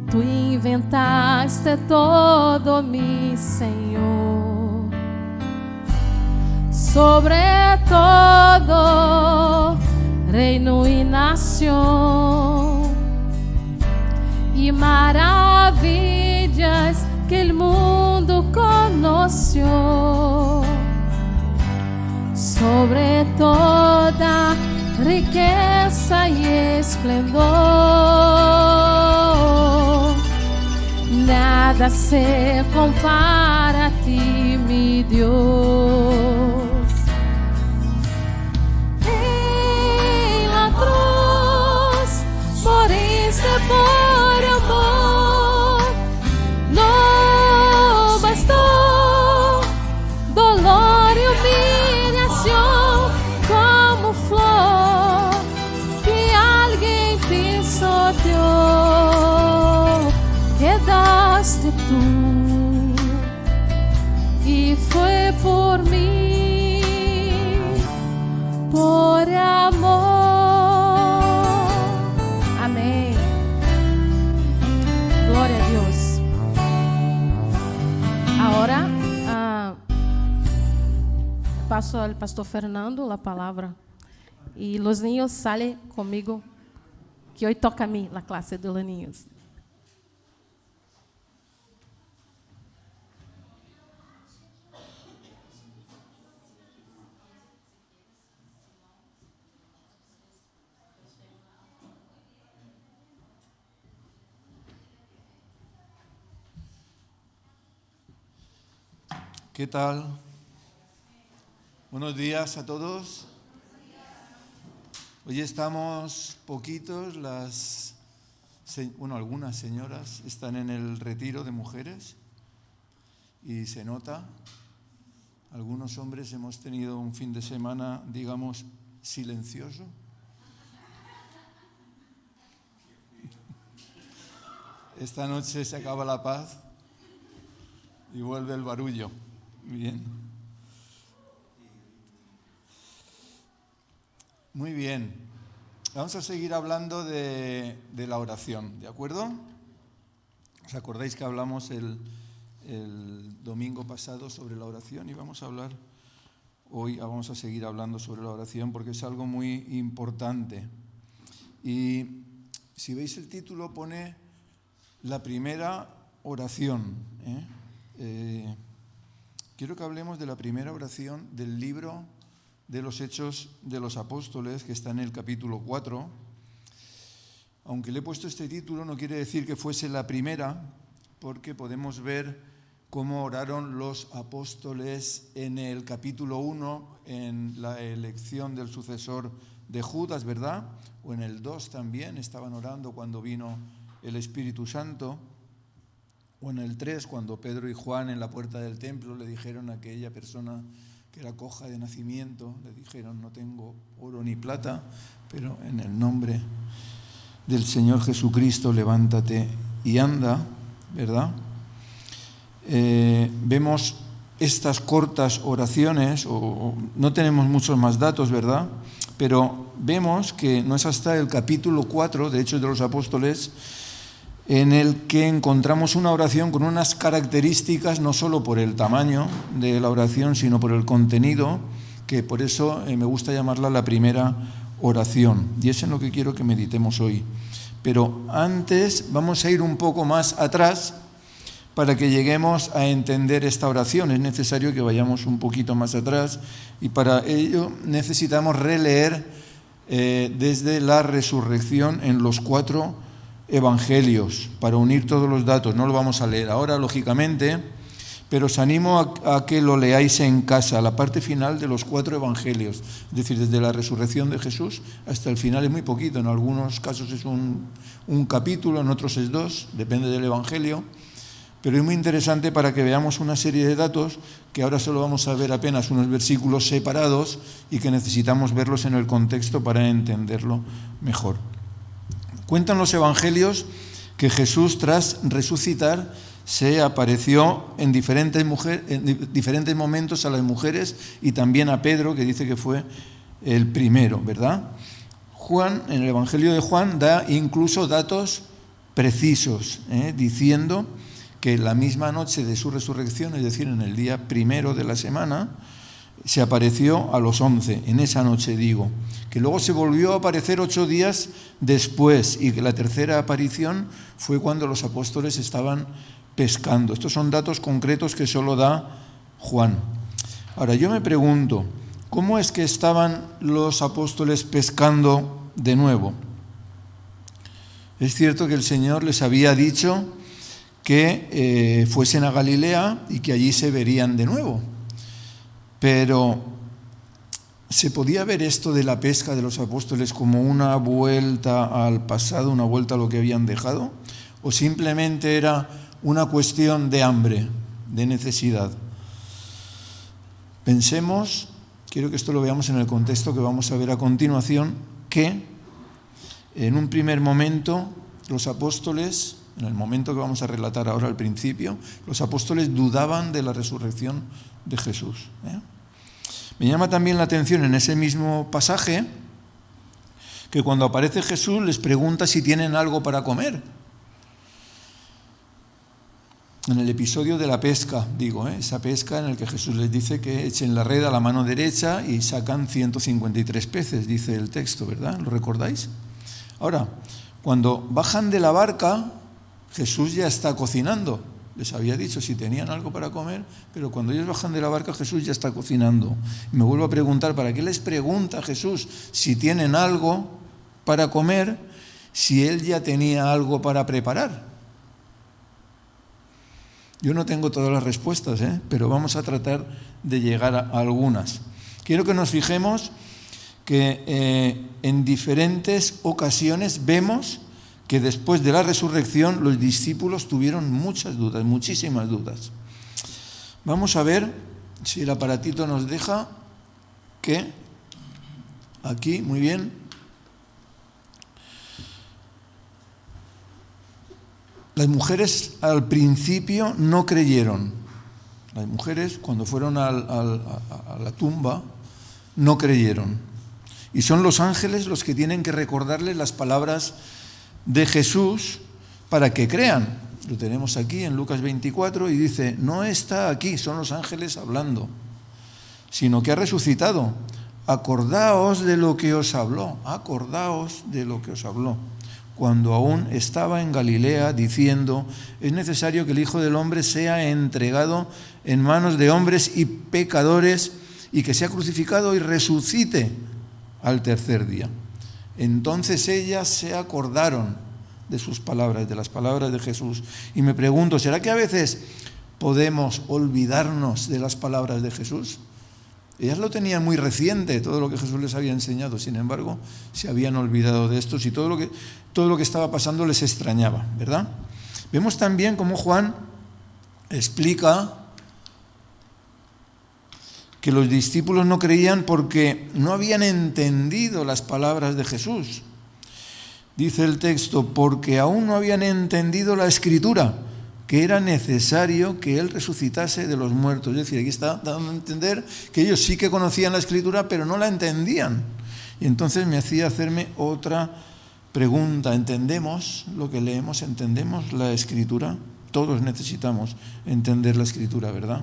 Tu inventaste todo, mi Senhor. Sobre todo reino y nación y maravillas que el mundo conoció. Sobre toda riqueza y esplendor, nada se compara a ti, mi Dios. En la cruz moriste por amor, no bastó dolor y humillación como flor que alguien pisoteó. Quedaste tú y fue por mí, por amor. Amén. Gloria a Dios. Ahora paso al pastor Fernando la palabra y los niños salen conmigo, que hoy toca a mí la clase de los niños. ¿Qué tal? Buenos días a todos. Hoy estamos poquitos, algunas señoras están en el retiro de mujeres y se nota. Algunos hombres hemos tenido un fin de semana, digamos, silencioso. Esta noche se acaba la paz y vuelve el barullo. Bien. Muy bien. Vamos a seguir hablando de la oración, ¿de acuerdo? ¿Os acordáis que hablamos el domingo pasado sobre la oración? Y vamos a hablar hoy, vamos a seguir hablando sobre la oración porque es algo muy importante. Y si veis el título pone la primera oración, quiero que hablemos de la primera oración del libro de los Hechos de los Apóstoles, que está en el capítulo 4. Aunque le he puesto este título, no quiere decir que fuese la primera, porque podemos ver cómo oraron los apóstoles en el capítulo 1, en la elección del sucesor de Judas, ¿verdad? O en el 2 también estaban orando cuando vino el Espíritu Santo. O en el 3, cuando Pedro y Juan en la puerta del templo le dijeron a aquella persona que era coja de nacimiento, le dijeron: no tengo oro ni plata, pero en el nombre del Señor Jesucristo levántate y anda, ¿verdad? Vemos estas cortas oraciones, o no tenemos muchos más datos, ¿verdad? pero vemos que no es hasta el capítulo 4 de Hechos de los Apóstoles en el que encontramos una oración con unas características, no solo por el tamaño de la oración, sino por el contenido, que por eso me gusta llamarla la primera oración. Y es en lo que quiero que meditemos hoy. Pero antes vamos a ir un poco más atrás para que lleguemos a entender esta oración. Es necesario que vayamos un poquito más atrás y para ello necesitamos releer desde la resurrección en los 4 evangelios para unir todos los datos. No lo vamos a leer ahora, lógicamente, pero os animo a que lo leáis en casa, la parte final de los 4 evangelios, es decir, desde la resurrección de Jesús hasta el final. Es muy poquito, en algunos casos es un capítulo, en otros es 2, depende del evangelio, pero es muy interesante para que veamos una serie de datos que ahora solo vamos a ver apenas unos versículos separados y que necesitamos verlos en el contexto para entenderlo mejor. Cuentan los evangelios que Jesús, tras resucitar, se apareció en diferentes momentos a las mujeres y también a Pedro, que dice que fue el primero, ¿verdad? Juan, en el Evangelio de Juan, da incluso datos precisos, diciendo que la misma noche de su resurrección, es decir, en el día primero de la semana, se apareció a los 11, en esa noche digo, que luego se volvió a aparecer 8 días después y que la tercera aparición fue cuando los apóstoles estaban pescando. Estos son datos concretos que solo da Juan. Ahora, yo me pregunto, ¿cómo es que estaban los apóstoles pescando de nuevo? Es cierto que el Señor les había dicho que fuesen a Galilea y que allí se verían de nuevo. Pero ¿se podía ver esto de la pesca de los apóstoles como una vuelta al pasado, una vuelta a lo que habían dejado? ¿O simplemente era una cuestión de hambre, de necesidad? Pensemos, quiero que esto lo veamos en el contexto que vamos a ver a continuación, que en un primer momento los apóstoles, en el momento que vamos a relatar ahora al principio, los apóstoles dudaban de la resurrección de Jesús. Me llama también la atención en ese mismo pasaje que cuando aparece Jesús les pregunta si tienen algo para comer. En el episodio de la pesca, esa pesca en el que Jesús les dice que echen la red a la mano derecha y sacan 153 peces, dice el texto, ¿verdad? ¿Lo recordáis? Ahora, cuando bajan de la barca, Jesús ya está cocinando. Les había dicho si tenían algo para comer, pero cuando ellos bajan de la barca, Jesús ya está cocinando. Y me vuelvo a preguntar, ¿para qué les pregunta Jesús si tienen algo para comer, si Él ya tenía algo para preparar? Yo no tengo todas las respuestas, pero vamos a tratar de llegar a algunas. Quiero que nos fijemos que en diferentes ocasiones vemos que después de la resurrección los discípulos tuvieron muchas dudas, muchísimas dudas. Vamos a ver si el aparatito nos deja que aquí, muy bien, las mujeres al principio no creyeron. Las mujeres cuando fueron a la tumba no creyeron. Y son los ángeles los que tienen que recordarles las palabras de Jesús para que crean. Lo tenemos aquí en Lucas 24 y dice, no está aquí, son los ángeles hablando, sino que ha resucitado. Acordaos de lo que os habló, cuando aún estaba en Galilea, diciendo, es necesario que el Hijo del Hombre sea entregado en manos de hombres y pecadores y que sea crucificado y resucite al tercer día. Entonces ellas se acordaron de sus palabras, de las palabras de Jesús. Y me pregunto, ¿será que a veces podemos olvidarnos de las palabras de Jesús? Ellas lo tenían muy reciente, todo lo que Jesús les había enseñado. Sin embargo, se habían olvidado de estos y todo lo que estaba pasando les extrañaba, ¿verdad? Vemos también cómo Juan explica que los discípulos no creían porque no habían entendido las palabras de Jesús. Dice el texto, porque aún no habían entendido la Escritura, que era necesario que Él resucitase de los muertos. Es decir, aquí está dando a entender que ellos sí que conocían la Escritura, pero no la entendían. Y entonces me hacía hacerme otra pregunta. ¿Entendemos lo que leemos? ¿Entendemos la Escritura? Todos necesitamos entender la Escritura, ¿verdad?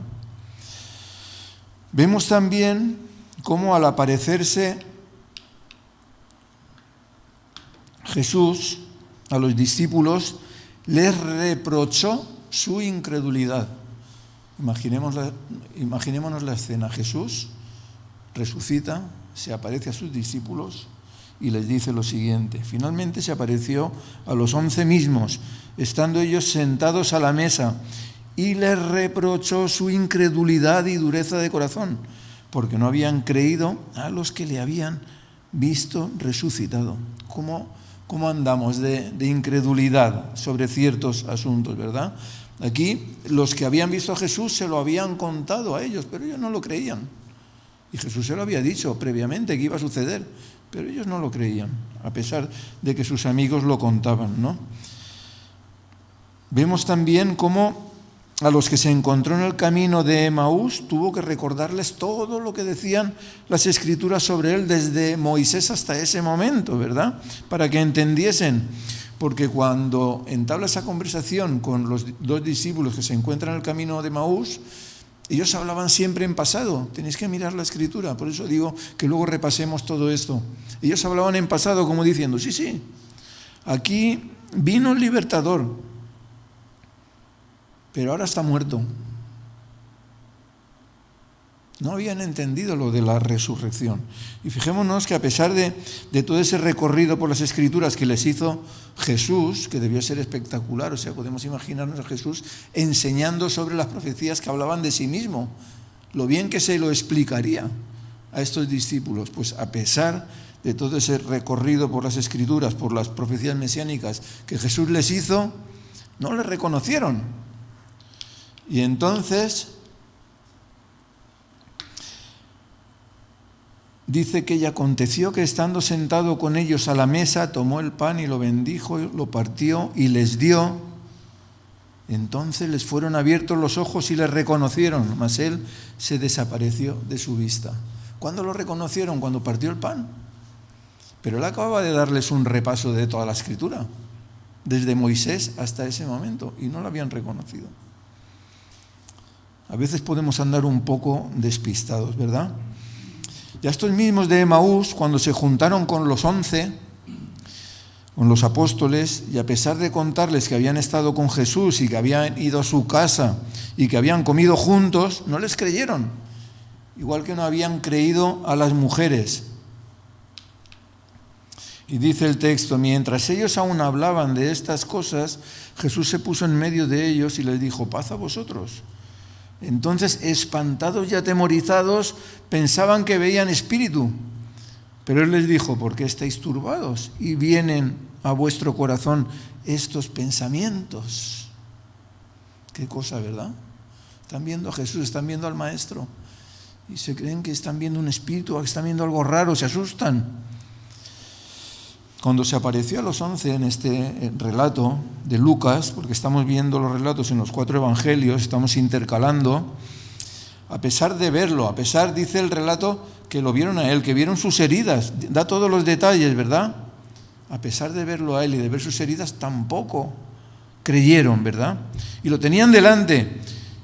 Vemos también cómo al aparecerse Jesús a los discípulos, les reprochó su incredulidad. Imaginémonos la escena. Jesús resucita, se aparece a sus discípulos y les dice lo siguiente. Finalmente se apareció a los 11 mismos, estando ellos sentados a la mesa, y les reprochó su incredulidad y dureza de corazón, porque no habían creído a los que le habían visto resucitado. ¿Cómo andamos de incredulidad sobre ciertos asuntos, verdad? Aquí los que habían visto a Jesús se lo habían contado a ellos, pero ellos no lo creían. Y Jesús se lo había dicho previamente que iba a suceder, pero ellos no lo creían, a pesar de que sus amigos lo contaban, ¿no? Vemos también cómo a los que se encontró en el camino de Emaús tuvo que recordarles todo lo que decían las Escrituras sobre él desde Moisés hasta ese momento, ¿verdad? Para que entendiesen, porque cuando entabla esa conversación con los 2 discípulos que se encuentran en el camino de Emaús, ellos hablaban siempre en pasado. Tenéis que mirar la Escritura, por eso digo que luego repasemos todo esto. Ellos hablaban en pasado como diciendo, sí, aquí vino el libertador, pero ahora está muerto. No habían entendido lo de la resurrección. Y fijémonos que a pesar de todo ese recorrido por las Escrituras que les hizo Jesús, que debió ser espectacular, o sea, podemos imaginarnos a Jesús enseñando sobre las profecías que hablaban de sí mismo, lo bien que se lo explicaría a estos discípulos. Pues a pesar de todo ese recorrido por las Escrituras, por las profecías mesiánicas que Jesús les hizo, no le reconocieron. Y entonces dice que aconteció que estando sentado con ellos a la mesa, tomó el pan y lo bendijo, lo partió y les dio. Entonces les fueron abiertos los ojos y le reconocieron, mas él se desapareció de su vista. ¿Cuándo lo reconocieron? Cuando partió el pan. Pero él acababa de darles un repaso de toda la Escritura, desde Moisés hasta ese momento, y no lo habían reconocido. A veces podemos andar un poco despistados, ¿verdad? Ya estos mismos de Emaús, cuando se juntaron con los 11, con los apóstoles, y a pesar de contarles que habían estado con Jesús y que habían ido a su casa y que habían comido juntos, no les creyeron. Igual que no habían creído a las mujeres. Y dice el texto, mientras ellos aún hablaban de estas cosas, Jesús se puso en medio de ellos y les dijo, paz a vosotros. Entonces, espantados y atemorizados, pensaban que veían espíritu. Pero él les dijo, ¿por qué estáis turbados? Y vienen a vuestro corazón estos pensamientos. Qué cosa, ¿verdad? Están viendo a Jesús, están viendo al Maestro. Y se creen que están viendo un espíritu, que están viendo algo raro, se asustan. Cuando se apareció a los 11 en este relato de Lucas, porque estamos viendo los relatos en los 4 evangelios, estamos intercalando, a pesar de verlo, a pesar, dice el relato, que lo vieron a él, que vieron sus heridas, da todos los detalles, ¿verdad? A pesar de verlo a él y de ver sus heridas, tampoco creyeron, ¿verdad? Y lo tenían delante.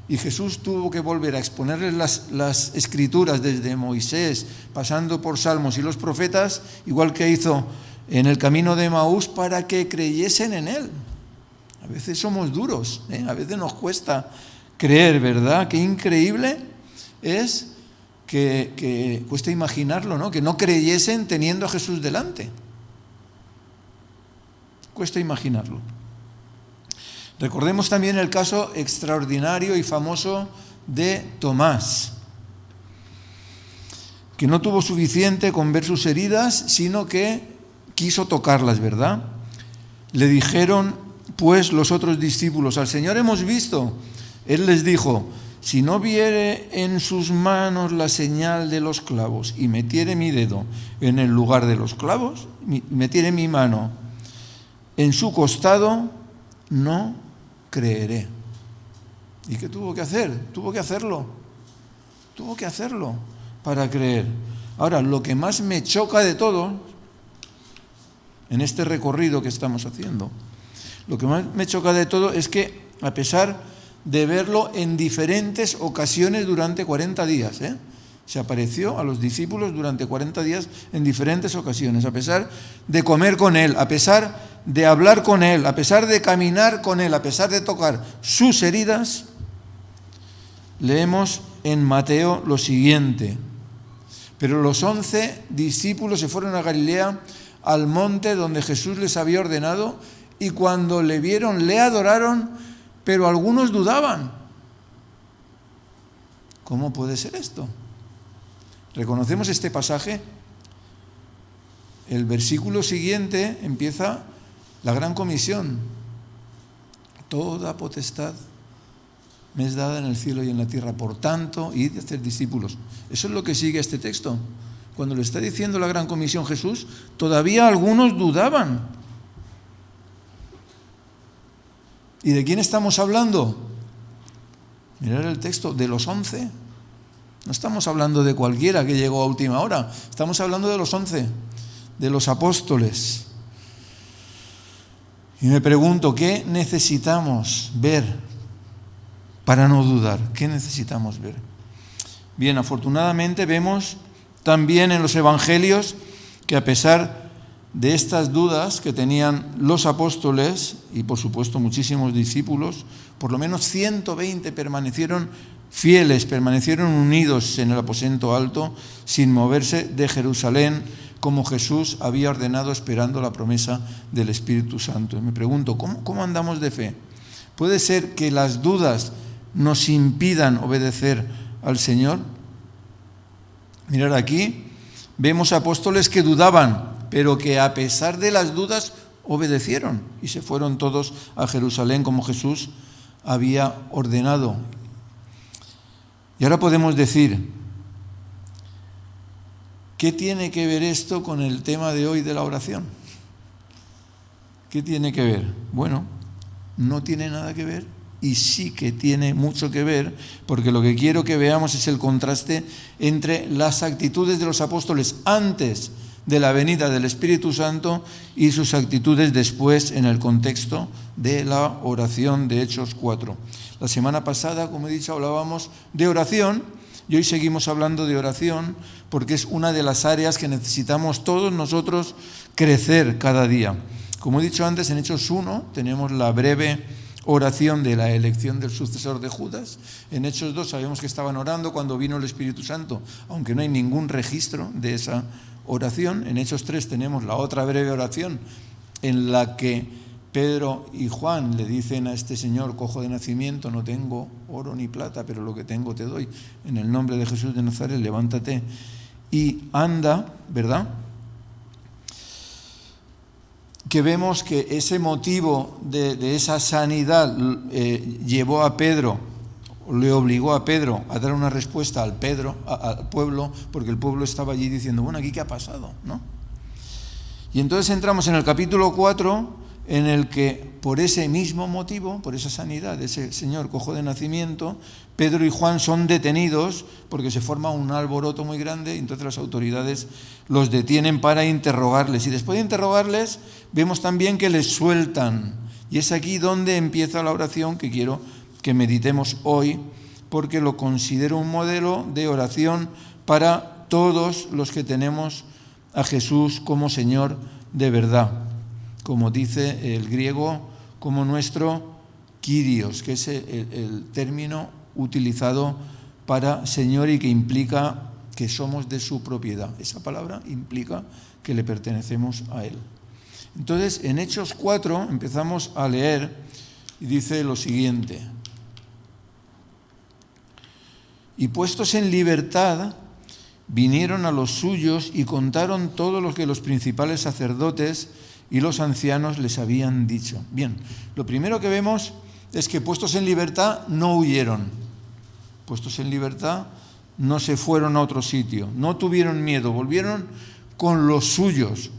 Y Jesús tuvo que volver a exponerles las Escrituras desde Moisés, pasando por Salmos y los profetas, igual que hizo en el camino de Emaús, para que creyesen en él. A veces somos duros, a veces nos cuesta creer, ¿verdad? Qué increíble es que cuesta imaginarlo, ¿no? Que no creyesen teniendo a Jesús delante. Cuesta imaginarlo. Recordemos también el caso extraordinario y famoso de Tomás, que no tuvo suficiente con ver sus heridas, sino que quiso tocarlas, ¿verdad? Le dijeron, pues, los otros discípulos, al Señor hemos visto. Él les dijo, si no viere en sus manos la señal de los clavos y metiere mi dedo en el lugar de los clavos, metiere mi mano en su costado, no creeré. ¿Y qué tuvo que hacer? Tuvo que hacerlo para creer. Ahora, lo que más me choca de todo, en este recorrido que estamos haciendo, lo que más me choca de todo es que, a pesar de verlo en diferentes ocasiones durante 40 días, se apareció a los discípulos durante 40 días en diferentes ocasiones, a pesar de comer con él, a pesar de hablar con él, a pesar de caminar con él, a pesar de tocar sus heridas, leemos en Mateo lo siguiente: pero los 11 discípulos se fueron a Galilea, al monte donde Jesús les había ordenado, y cuando le vieron, le adoraron, pero algunos dudaban. ¿Cómo puede ser esto? ¿Reconocemos este pasaje? El versículo siguiente empieza la gran comisión. Toda potestad me es dada en el cielo y en la tierra, por tanto, id a hacer discípulos. Eso es lo que sigue este texto. Cuando le está diciendo la gran comisión Jesús, todavía algunos dudaban. ¿Y de quién estamos hablando? Mirad el texto, de los 11. No estamos hablando de cualquiera que llegó a última hora, estamos hablando de los 11, de los apóstoles. Y me pregunto, ¿qué necesitamos ver para no dudar? ¿Qué necesitamos ver? Bien, afortunadamente vemos también en los evangelios que, a pesar de estas dudas que tenían los apóstoles y por supuesto muchísimos discípulos, por lo menos 120 permanecieron fieles, permanecieron unidos en el aposento alto sin moverse de Jerusalén, como Jesús había ordenado, esperando la promesa del Espíritu Santo. Y me pregunto, ¿cómo andamos de fe? ¿Puede ser que las dudas nos impidan obedecer al Señor? Mirad, aquí vemos apóstoles que dudaban, pero que a pesar de las dudas obedecieron y se fueron todos a Jerusalén como Jesús había ordenado. Y ahora podemos decir, ¿qué tiene que ver esto con el tema de hoy de la oración? ¿Qué tiene que ver? Bueno, no tiene nada que ver y sí que tiene mucho que ver, porque lo que quiero que veamos es el contraste entre las actitudes de los apóstoles antes de la venida del Espíritu Santo y sus actitudes después en el contexto de la oración de Hechos 4. La semana pasada, como he dicho, hablábamos de oración y hoy seguimos hablando de oración porque es una de las áreas que necesitamos todos nosotros crecer cada día. Como he dicho antes, en Hechos 1 tenemos la breve oración de la elección del sucesor de Judas. En Hechos 2 sabemos que estaban orando cuando vino el Espíritu Santo, aunque no hay ningún registro de esa oración. En Hechos 3 tenemos la otra breve oración en la que Pedro y Juan le dicen a este señor cojo de nacimiento: no tengo oro ni plata, pero lo que tengo te doy. En el nombre de Jesús de Nazaret, levántate y anda, ¿verdad? Que vemos que ese motivo de esa sanidad llevó a Pedro, le obligó a Pedro a dar una respuesta al pueblo, porque el pueblo estaba allí diciendo, bueno, ¿aquí qué ha pasado? ¿No? Y entonces entramos en el capítulo 4, en el que por ese mismo motivo, por esa sanidad de ese señor cojo de nacimiento, Pedro y Juan son detenidos porque se forma un alboroto muy grande y entonces las autoridades los detienen para interrogarles. Y después de interrogarles, vemos también que les sueltan. Y es aquí donde empieza la oración que quiero que meditemos hoy, porque lo considero un modelo de oración para todos los que tenemos a Jesús como Señor de verdad. Como dice el griego, como nuestro Kyrios, que es el término utilizado para Señor y que implica que somos de su propiedad. Esa palabra implica que le pertenecemos a Él. Entonces, en Hechos 4 empezamos a leer y dice lo siguiente: y puestos en libertad, vinieron a los suyos y contaron todo lo que los principales sacerdotes y los ancianos les habían dicho. Bien, lo primero que vemos es que puestos en libertad no huyeron. Puestos en libertad no se fueron a otro sitio, no tuvieron miedo, volvieron con los suyos.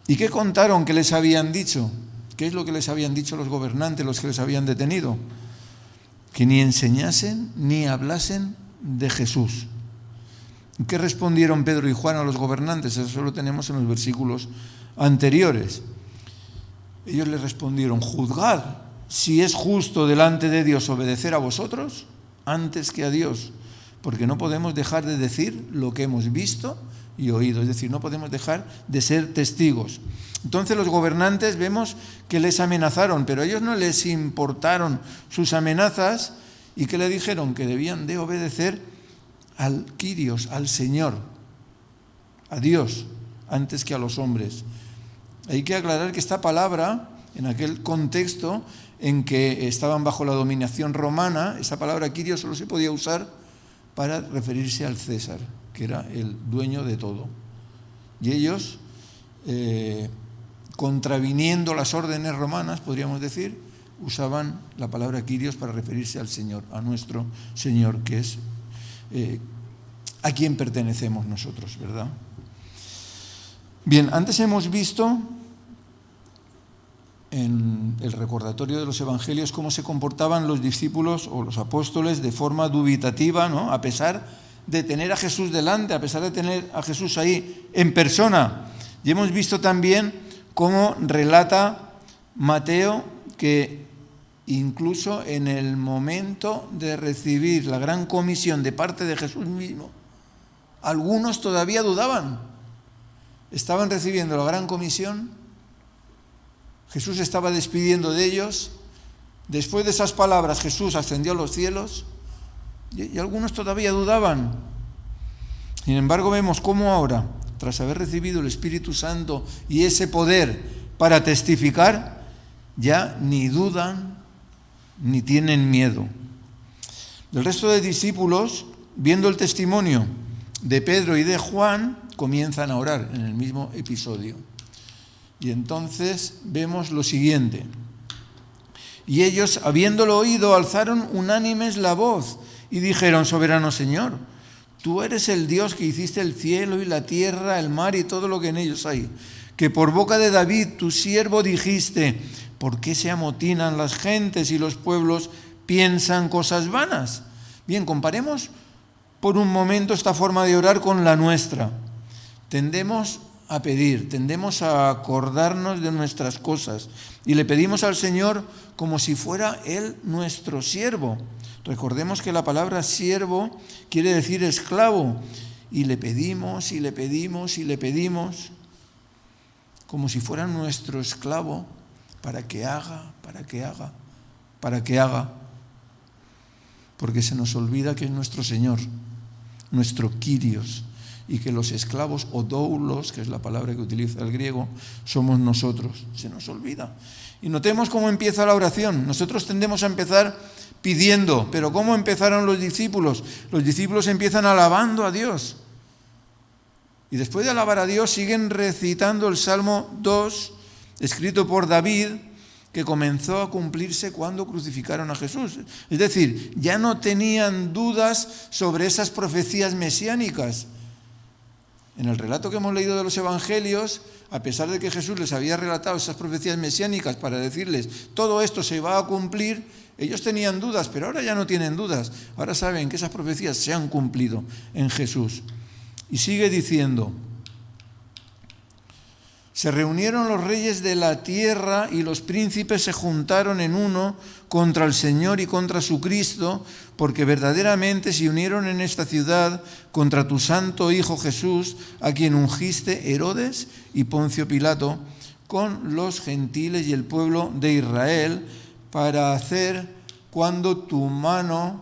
¿Y qué contaron que les habían dicho? ¿Qué es lo que les habían dicho los gobernantes, los que les habían detenido? Que ni enseñasen ni hablasen de Jesús. ¿Qué respondieron Pedro y Juan a los gobernantes? Eso lo tenemos en los versículos anteriores. Ellos les respondieron: juzgad si es justo delante de Dios obedecer a vosotros antes que a Dios, porque no podemos dejar de decir lo que hemos visto y oído, es decir, no podemos dejar de ser testigos. Entonces los gobernantes vemos que les amenazaron, pero a ellos no les importaron sus amenazas. ¿Y qué le dijeron? Que debían de obedecer al Kyrios, al Señor, a Dios, antes que a los hombres. Hay que aclarar que esta palabra, en aquel contexto en que estaban bajo la dominación romana, esa palabra Kyrios solo se podía usar para referirse al César, que era el dueño de todo. Y ellos, contraviniendo las órdenes romanas, podríamos decir, usaban la palabra Kyrios para referirse al Señor, a nuestro Señor, que es a quien pertenecemos nosotros, ¿verdad? Bien, antes hemos visto en el recordatorio de los evangelios cómo se comportaban los discípulos o los apóstoles de forma dubitativa, ¿no? A pesar de tener a Jesús delante, a pesar de tener a Jesús ahí en persona. Y hemos visto también cómo relata Mateo que incluso en el momento de recibir la gran comisión de parte de Jesús mismo, algunos todavía dudaban. Estaban recibiendo la gran comisión, Jesús estaba despidiendo de ellos. Después de esas palabras, Jesús ascendió a los cielos y algunos todavía dudaban. Sin embargo, vemos cómo ahora, tras haber recibido el Espíritu Santo y ese poder para testificar, ya ni dudan ni tienen miedo. El resto de discípulos, viendo el testimonio de Pedro y de Juan, comienzan a orar en el mismo episodio. Y entonces vemos lo siguiente: y ellos, habiéndolo oído, alzaron unánimes la voz y dijeron: soberano Señor, tú eres el Dios que hiciste el cielo y la tierra, el mar y todo lo que en ellos hay, que por boca de David, tu siervo, dijiste: ¿por qué se amotinan las gentes y los pueblos piensan cosas vanas? Bien, comparemos por un momento esta forma de orar con la nuestra. Tendemos a pedir, tendemos a acordarnos de nuestras cosas y le pedimos al Señor como si fuera Él nuestro siervo. Recordemos que la palabra siervo quiere decir esclavo, y le pedimos y le pedimos y le pedimos como si fuera nuestro esclavo, para que haga, porque se nos olvida que es nuestro Señor, nuestro Kyrios, y que los esclavos o doulos, que es la palabra que utiliza el griego, somos nosotros. Se nos olvida. Y notemos cómo empieza la oración. Nosotros tendemos a empezar pidiendo, pero ¿cómo empezaron los discípulos? Los discípulos empiezan alabando a Dios. Y después de alabar a Dios siguen recitando el Salmo 2, escrito por David, que comenzó a cumplirse cuando crucificaron a Jesús. Es decir, ya no tenían dudas sobre esas profecías mesiánicas. En el relato que hemos leído de los evangelios, a pesar de que Jesús les había relatado esas profecías mesiánicas para decirles todo esto se va a cumplir, ellos tenían dudas, pero ahora ya no tienen dudas. Ahora saben que esas profecías se han cumplido en Jesús. Y sigue diciendo: se reunieron los reyes de la tierra y los príncipes se juntaron en uno contra el Señor y contra su Cristo, porque verdaderamente se unieron en esta ciudad contra tu santo Hijo Jesús, a quien ungiste Herodes y Poncio Pilato, con los gentiles y el pueblo de Israel, para hacer cuanto tu mano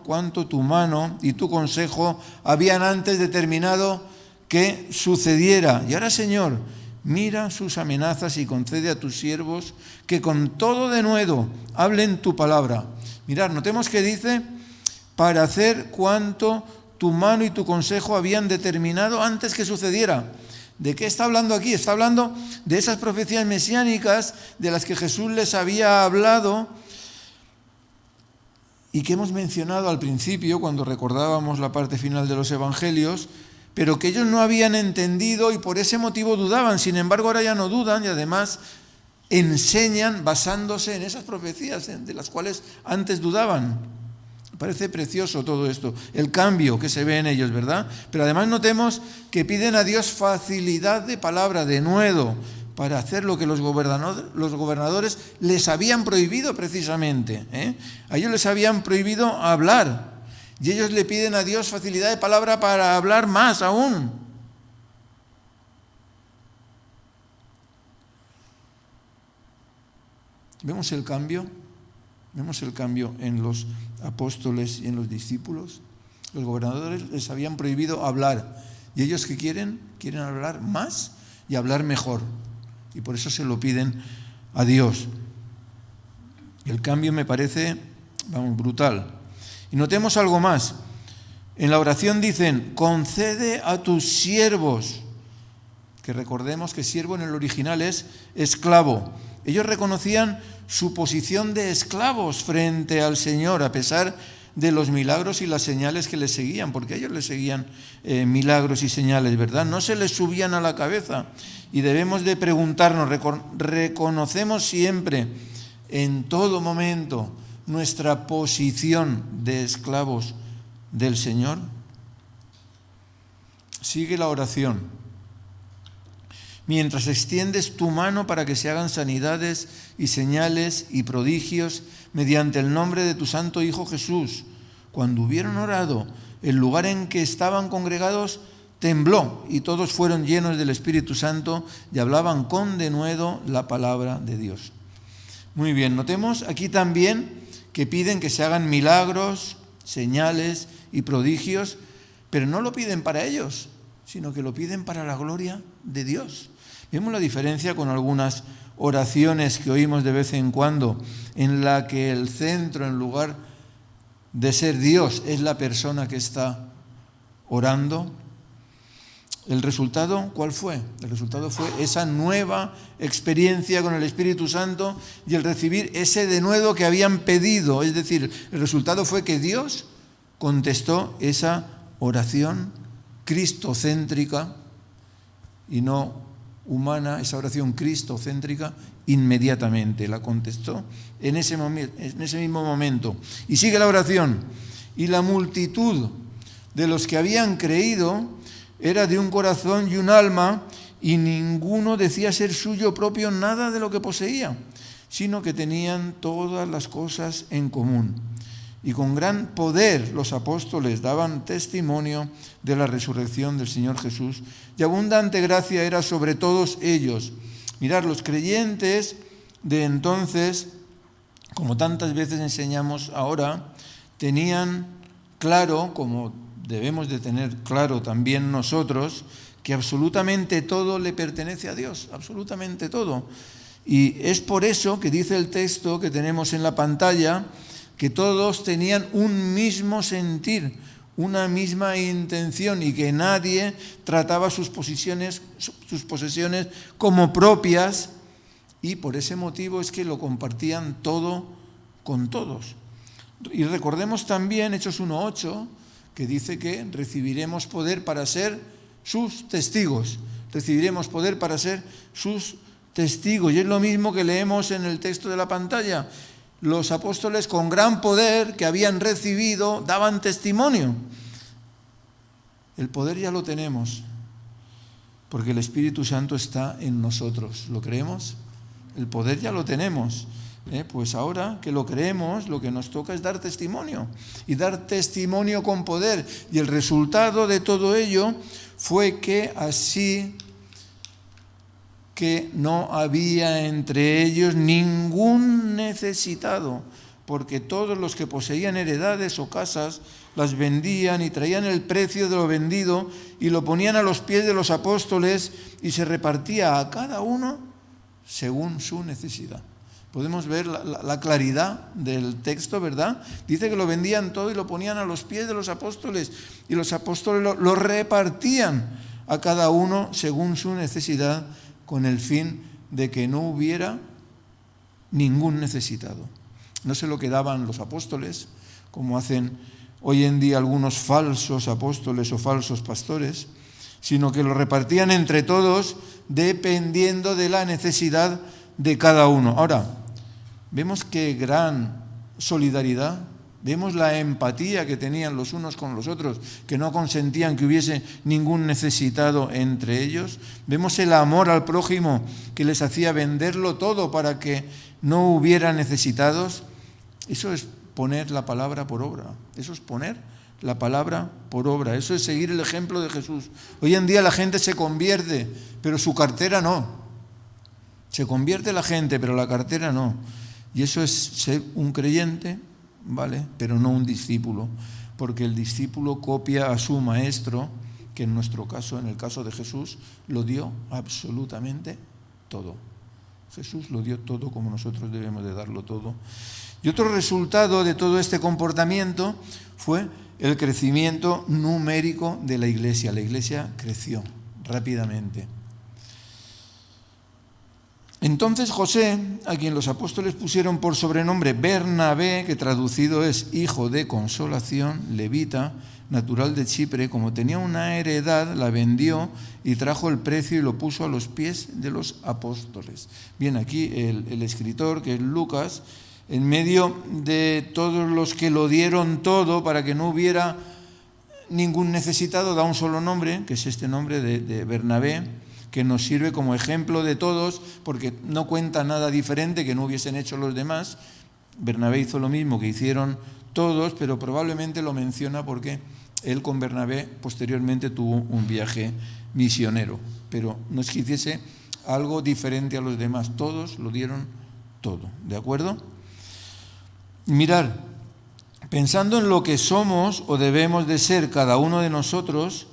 y tu consejo habían antes determinado que sucediera. Y ahora, Señor, mira sus amenazas y concede a tus siervos que con todo denuedo hablen tu palabra. Mirad, notemos que dice: para hacer cuanto tu mano y tu consejo habían determinado antes que sucediera. ¿De qué está hablando aquí? Está hablando de esas profecías mesiánicas de las que Jesús les había hablado y que hemos mencionado al principio cuando recordábamos la parte final de los evangelios, pero que ellos no habían entendido y por ese motivo dudaban. Sin embargo, ahora ya no dudan y además enseñan basándose en esas profecías de las cuales antes dudaban. Parece precioso todo esto, el cambio que se ve en ellos, ¿verdad? Pero además notemos que piden a Dios facilidad de palabra, denuedo, para hacer lo que los gobernadores les habían prohibido precisamente. A ellos les habían prohibido hablar, y ellos le piden a Dios facilidad de palabra para hablar más aún. ¿Vemos el cambio? ¿Vemos el cambio en los apóstoles y en los discípulos? Los gobernadores les habían prohibido hablar. ¿Y ellos qué quieren? Quieren hablar más y hablar mejor. Y por eso se lo piden a Dios. El cambio me parece, brutal. Y notemos algo más. En la oración dicen, concede a tus siervos, que recordemos que siervo en el original es esclavo. Ellos reconocían su posición de esclavos frente al Señor, a pesar de los milagros y las señales que les seguían, porque ellos les seguían milagros y señales, ¿verdad? No se les subían a la cabeza. Y debemos de preguntarnos, ¿reconocemos siempre, en todo momento, nuestra posición de esclavos del Señor? Sigue la oración. Mientras extiendes tu mano para que se hagan sanidades y señales y prodigios mediante el nombre de tu santo Hijo Jesús. Cuando hubieron orado, el lugar en que estaban congregados tembló y todos fueron llenos del Espíritu Santo y hablaban con denuedo la palabra de Dios. Muy bien, notemos aquí también que piden que se hagan milagros, señales y prodigios, pero no lo piden para ellos, sino que lo piden para la gloria de Dios. Vemos la diferencia con algunas oraciones que oímos de vez en cuando, en la que el centro, en lugar de ser Dios, es la persona que está orando. ¿El resultado cuál fue? El resultado fue esa nueva experiencia con el Espíritu Santo y el recibir ese denuedo que habían pedido. Es decir, el resultado fue que Dios contestó esa oración cristocéntrica y no humana, esa oración cristocéntrica, inmediatamente la contestó en ese mismo momento. Y sigue la oración. Y la multitud de los que habían creído era de un corazón y un alma, y ninguno decía ser suyo propio nada de lo que poseía, sino que tenían todas las cosas en común. Y con gran poder los apóstoles daban testimonio de la resurrección del Señor Jesús, y abundante gracia era sobre todos ellos. Mirad, los creyentes de entonces, como tantas veces enseñamos ahora, tenían claro, como debemos de tener claro también nosotros, que absolutamente todo le pertenece a Dios, absolutamente todo. Y es por eso que dice el texto que tenemos en la pantalla, que todos tenían un mismo sentir, una misma intención, y que nadie trataba sus posesiones como propias, y por ese motivo es que lo compartían todo con todos. Y recordemos también Hechos 1:8, que dice que recibiremos poder para ser sus testigos. Recibiremos poder para ser sus testigos. Y es lo mismo que leemos en el texto de la pantalla. Los apóstoles, con gran poder que habían recibido, daban testimonio. El poder ya lo tenemos, porque el Espíritu Santo está en nosotros. ¿Lo creemos? El poder ya lo tenemos. Pues ahora que lo creemos, lo que nos toca es dar testimonio, y dar testimonio con poder. Y el resultado de todo ello fue que así que no había entre ellos ningún necesitado, porque todos los que poseían heredades o casas las vendían y traían el precio de lo vendido y lo ponían a los pies de los apóstoles, y se repartía a cada uno según su necesidad. Podemos ver la claridad del texto, ¿verdad? Dice que lo vendían todo y lo ponían a los pies de los apóstoles, y los apóstoles lo repartían a cada uno según su necesidad, con el fin de que no hubiera ningún necesitado. No se lo quedaban los apóstoles, como hacen hoy en día algunos falsos apóstoles o falsos pastores, sino que lo repartían entre todos dependiendo de la necesidad de cada uno. Ahora, vemos qué gran solidaridad Vemos la empatía que tenían los unos con los otros, que no consentían que hubiese ningún necesitado entre ellos. Vemos el amor al prójimo que les hacía venderlo todo para que no hubiera necesitados. Eso es poner la palabra por obra. Eso es poner la palabra por obra. Eso es seguir el ejemplo de Jesús. Hoy en día la gente se convierte, pero su cartera no. Se convierte la gente, pero la cartera no. Y eso es ser un creyente, ¿vale? Pero no un discípulo, porque el discípulo copia a su maestro, que en nuestro caso, en el caso de Jesús, lo dio absolutamente todo. Jesús lo dio todo como nosotros debemos de darlo todo. Y otro resultado de todo este comportamiento fue el crecimiento numérico de la iglesia. La iglesia creció rápidamente. Entonces José, a quien los apóstoles pusieron por sobrenombre Bernabé, que traducido es hijo de consolación, levita, natural de Chipre, como tenía una heredad, la vendió y trajo el precio y lo puso a los pies de los apóstoles. Bien, aquí el escritor, que es Lucas, en medio de todos los que lo dieron todo para que no hubiera ningún necesitado, da un solo nombre, que es este nombre de Bernabé, que nos sirve como ejemplo de todos, porque no cuenta nada diferente que no hubiesen hecho los demás. Bernabé hizo lo mismo que hicieron todos, pero probablemente lo menciona porque él con Bernabé posteriormente tuvo un viaje misionero, pero no es que hiciese algo diferente a los demás, todos lo dieron todo, ¿de acuerdo? Mirad, pensando en lo que somos o debemos de ser cada uno de nosotros,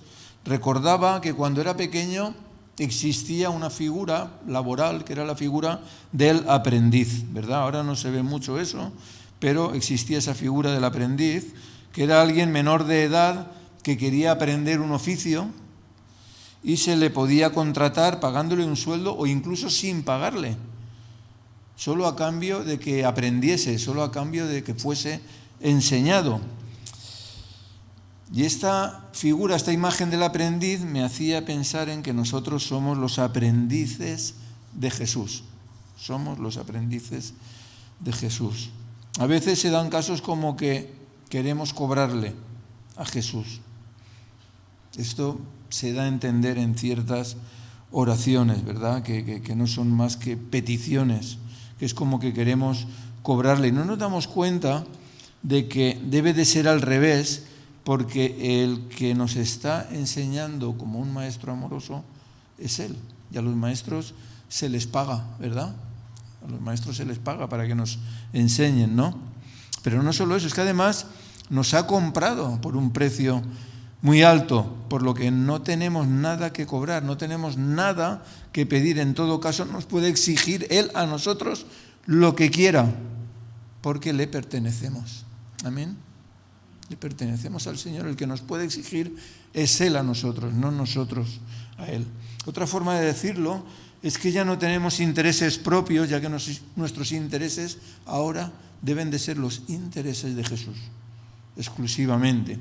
recordaba que cuando era pequeño existía una figura laboral, que era la figura del aprendiz, ¿verdad? Ahora no se ve mucho eso, pero existía esa figura del aprendiz, que era alguien menor de edad que quería aprender un oficio y se le podía contratar pagándole un sueldo o incluso sin pagarle, solo a cambio de que aprendiese, solo a cambio de que fuese enseñado. Y esta figura, esta imagen del aprendiz me hacía pensar en que nosotros somos los aprendices de Jesús. Somos los aprendices de Jesús. A veces se dan casos como que queremos cobrarle a Jesús. Esto se da a entender en ciertas oraciones, ¿verdad? Que no son más que peticiones, que es como que queremos cobrarle. Y no nos damos cuenta de que debe de ser al revés, porque el que nos está enseñando como un maestro amoroso es Él. Y a los maestros se les paga, ¿verdad? A los maestros se les paga para que nos enseñen, ¿no? Pero no solo eso, es que además nos ha comprado por un precio muy alto, por lo que no tenemos nada que cobrar, no tenemos nada que pedir. En todo caso, nos puede exigir Él a nosotros lo que quiera, porque le pertenecemos. Amén. Le pertenecemos al Señor. El que nos puede exigir es Él a nosotros, no nosotros a Él. Otra forma de decirlo es que ya no tenemos intereses propios, ya que nuestros intereses ahora deben de ser los intereses de Jesús, exclusivamente.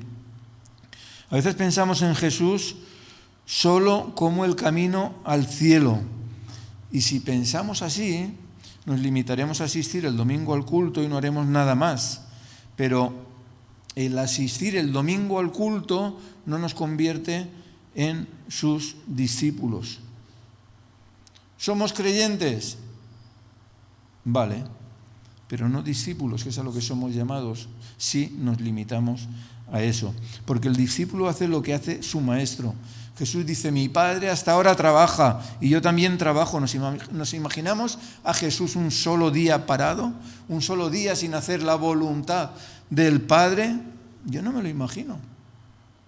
A veces pensamos en Jesús solo como el camino al cielo. Y si pensamos así, nos limitaremos a asistir el domingo al culto y no haremos nada más. Pero el asistir el domingo al culto no nos convierte en sus discípulos. ¿Somos creyentes? Vale, pero no discípulos, que es a lo que somos llamados, si nos limitamos a eso. Porque el discípulo hace lo que hace su maestro. Jesús dice, mi Padre hasta ahora trabaja y yo también trabajo. ¿Nos imaginamos a Jesús un solo día parado? ¿Un solo día sin hacer la voluntad del Padre? Yo no me lo imagino.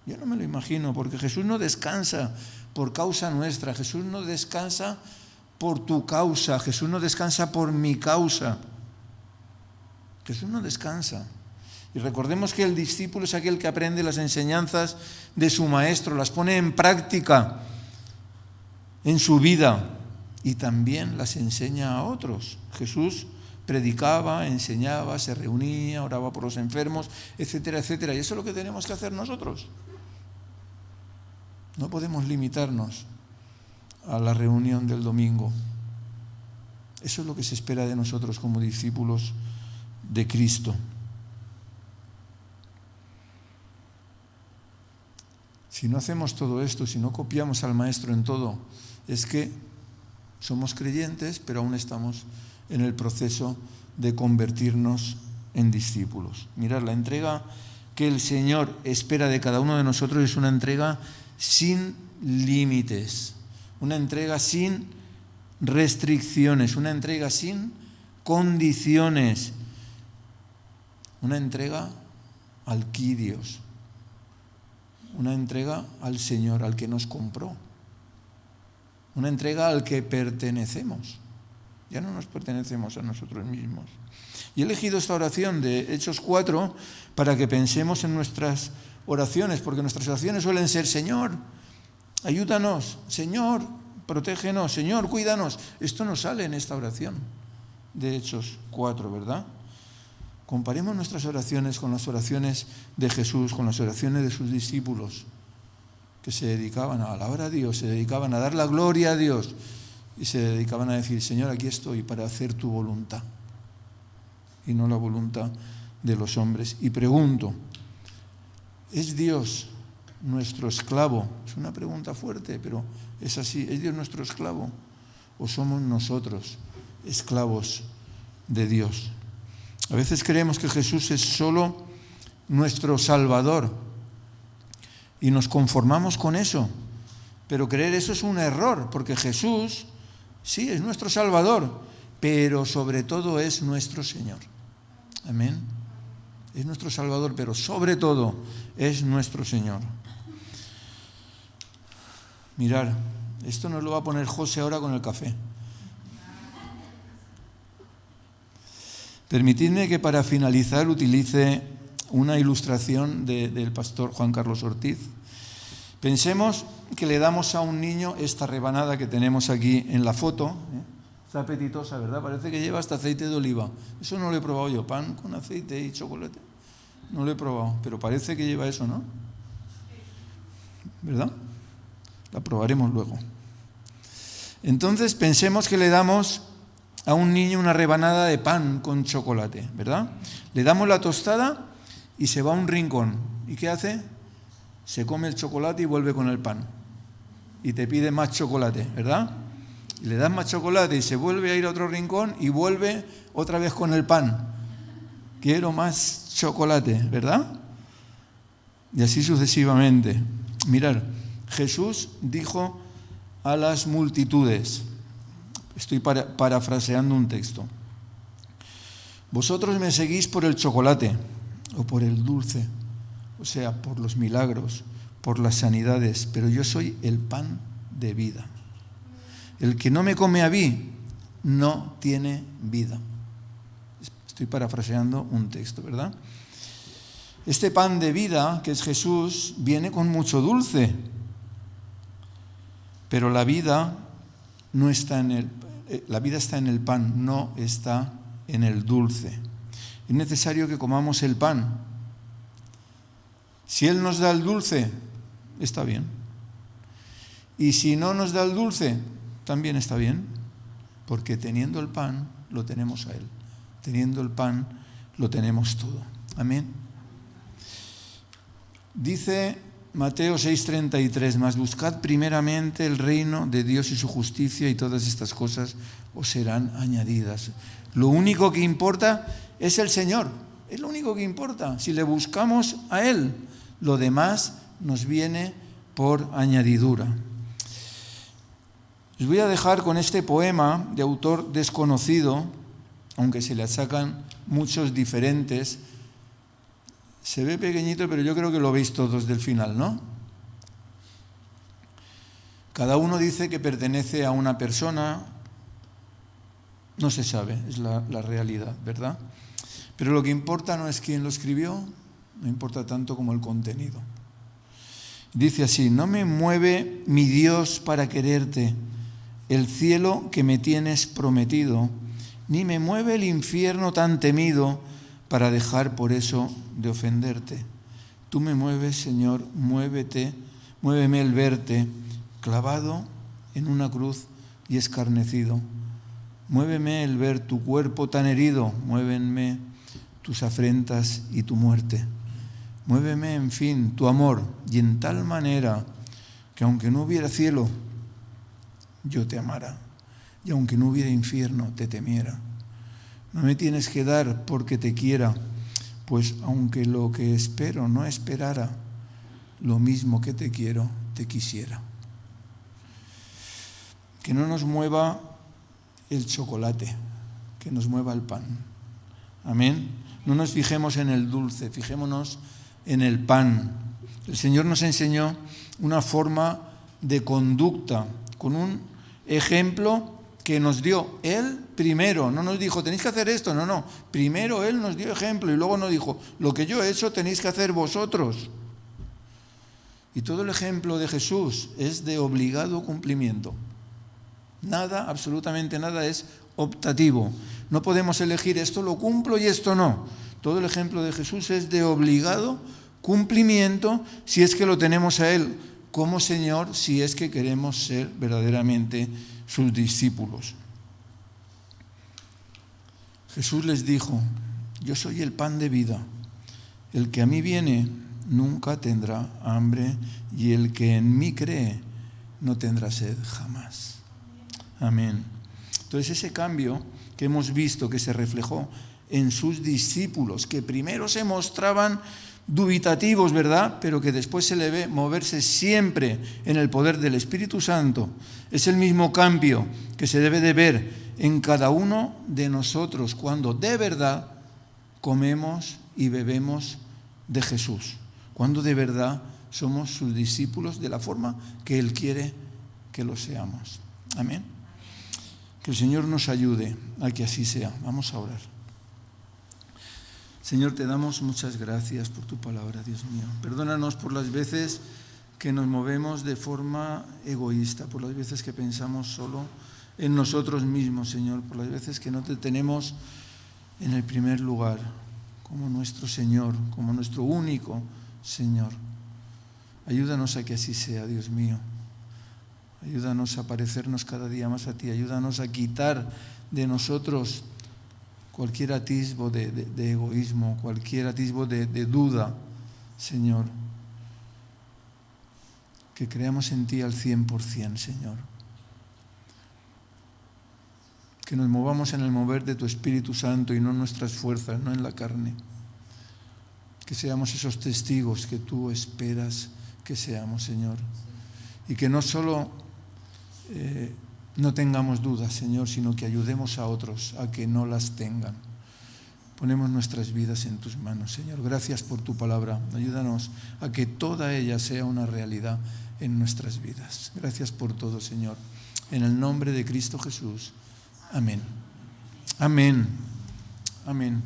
Yo no me lo imagino, porque Jesús no descansa por causa nuestra. Jesús no descansa por tu causa. Jesús no descansa por mi causa. Jesús no descansa. Y recordemos que el discípulo es aquel que aprende las enseñanzas de su maestro, las pone en práctica en su vida y también las enseña a otros. Jesús predicaba, enseñaba, se reunía, oraba por los enfermos, etcétera, etcétera. Y eso es lo que tenemos que hacer nosotros. No podemos limitarnos a la reunión del domingo. Eso es lo que se espera de nosotros como discípulos de Cristo. Si no hacemos todo esto, si no copiamos al Maestro en todo, es que somos creyentes, pero aún estamos en el proceso de convertirnos en discípulos. Mirad, la entrega que el Señor espera de cada uno de nosotros es una entrega sin límites, una entrega sin restricciones, una entrega sin condiciones, una entrega al Kyrios, una entrega al Señor, al que nos compró, una entrega al que pertenecemos. Ya no nos pertenecemos a nosotros mismos. Y he elegido esta oración de Hechos 4 para que pensemos en nuestras oraciones, porque nuestras oraciones suelen ser: Señor, ayúdanos, Señor, protégenos, Señor, cuídanos. Esto no sale en esta oración de Hechos 4, ¿verdad? Comparemos nuestras oraciones con las oraciones de Jesús, con las oraciones de sus discípulos, que se dedicaban a alabar a Dios, se dedicaban a dar la gloria a Dios y se dedicaban a decir: Señor, aquí estoy para hacer tu voluntad y no la voluntad de los hombres. Y pregunto, ¿es Dios nuestro esclavo? Es una pregunta fuerte, pero es así. ¿Es Dios nuestro esclavo o somos nosotros esclavos de Dios? A veces creemos que Jesús es solo nuestro Salvador y nos conformamos con eso, pero creer eso es un error, porque Jesús sí es nuestro Salvador, pero sobre todo es nuestro Señor. Amén. Es nuestro Salvador, pero sobre todo es nuestro Señor. Mirar, esto nos lo va a poner José ahora con el café. Permitidme que para finalizar utilice una ilustración del pastor Juan Carlos Ortiz. Pensemos que le damos a un niño esta rebanada que tenemos aquí en la foto. Está apetitosa, ¿verdad? Parece que lleva hasta aceite de oliva. Eso no lo he probado yo, pan con aceite y chocolate. No lo he probado, pero parece que lleva eso, ¿no? ¿Verdad? La probaremos luego. Entonces pensemos que le damos a un niño una rebanada de pan con chocolate, ¿verdad? Le damos la tostada y se va a un rincón. ¿Y qué hace? Se come el chocolate y vuelve con el pan. Y te pide más chocolate, ¿verdad? Y le das más chocolate y se vuelve a ir a otro rincón y vuelve otra vez con el pan. Quiero más chocolate, ¿verdad? Y así sucesivamente. Mirad, Jesús dijo a las multitudes, estoy parafraseando un texto: vosotros me seguís por el chocolate o por el dulce, o sea, por los milagros, por las sanidades, pero yo soy el pan de vida. El que no me come a mí no tiene vida. Estoy parafraseando un texto, ¿verdad? Este pan de vida, que es Jesús, viene con mucho dulce, pero la vida no está la vida está en el pan, no está en el dulce. Es necesario que comamos el pan. Si Él nos da el dulce, está bien. Y si no nos da el dulce, también está bien, porque teniendo el pan, lo tenemos a Él. Teniendo el pan, lo tenemos todo. Amén. Dice Mateo 6:33, mas buscad primeramente el reino de Dios y su justicia, y todas estas cosas os serán añadidas. Lo único que importa es el Señor, es lo único que importa. Si le buscamos a Él, lo demás nos viene por añadidura. Os voy a dejar con este poema de autor desconocido, aunque se le sacan muchos diferentes. Se ve pequeñito, pero yo creo que lo veis todos del final, ¿no? Cada uno dice que pertenece a una persona, no se sabe, es la realidad, ¿verdad? Pero lo que importa no es quién lo escribió, no importa tanto como el contenido. Dice así: no me mueve mi Dios para quererte, el cielo que me tienes prometido, ni me mueve el infierno tan temido para dejar por eso de ofenderte. Tú me mueves, Señor, muéveme el verte clavado en una cruz y escarnecido. Muéveme el ver tu cuerpo tan herido, muévenme tus afrentas y tu muerte. Muéveme, en fin, tu amor, y en tal manera que aunque no hubiera cielo, yo te amara, y aunque no hubiera infierno, te temiera. No me tienes que dar porque te quiera, pues aunque lo que espero no esperara, lo mismo que te quiero, te quisiera. Que no nos mueva el chocolate, que nos mueva el pan. Amén. No nos fijemos en el dulce, fijémonos en el pan. El Señor nos enseñó una forma de conducta, con un ejemplo que nos dio Él primero. No nos dijo, tenéis que hacer esto, no. Primero Él nos dio ejemplo y luego nos dijo, lo que yo he hecho tenéis que hacer vosotros. Y todo el ejemplo de Jesús es de obligado cumplimiento. Nada, absolutamente nada es optativo. No podemos elegir esto lo cumplo y esto no. Todo el ejemplo de Jesús es de obligado cumplimiento si es que lo tenemos a Él como Señor, si es que queremos ser verdaderamente sus discípulos. Jesús les dijo, yo soy el pan de vida. El que a mí viene nunca tendrá hambre y el que en mí cree no tendrá sed jamás. Amén. Entonces ese cambio que hemos visto que se reflejó en sus discípulos, que primero se mostraban dubitativos, ¿verdad? Pero que después se le ve moverse siempre en el poder del Espíritu Santo. Es el mismo cambio que se debe de ver en cada uno de nosotros cuando de verdad comemos y bebemos de Jesús. Cuando de verdad somos sus discípulos de la forma que Él quiere que lo seamos. Amén. Que el Señor nos ayude a que así sea. Vamos a orar. Señor, te damos muchas gracias por tu palabra, Dios mío. Perdónanos por las veces que nos movemos de forma egoísta, por las veces que pensamos solo en nosotros mismos, Señor, por las veces que no te tenemos en el primer lugar, como nuestro Señor, como nuestro único Señor. Ayúdanos a que así sea, Dios mío. Ayúdanos a parecernos cada día más a ti. Ayúdanos a quitar de nosotros cualquier atisbo de egoísmo, cualquier atisbo de duda, Señor. Que creamos en ti al 100%, Señor. Que nos movamos en el mover de tu Espíritu Santo y no en nuestras fuerzas, no en la carne. Que seamos esos testigos que tú esperas que seamos, Señor. Y que no solo no tengamos dudas, Señor, sino que ayudemos a otros a que no las tengan. Ponemos nuestras vidas en tus manos, Señor. Gracias por tu palabra. Ayúdanos a que toda ella sea una realidad en nuestras vidas. Gracias por todo, Señor. En el nombre de Cristo Jesús. Amén. Amén. Amén.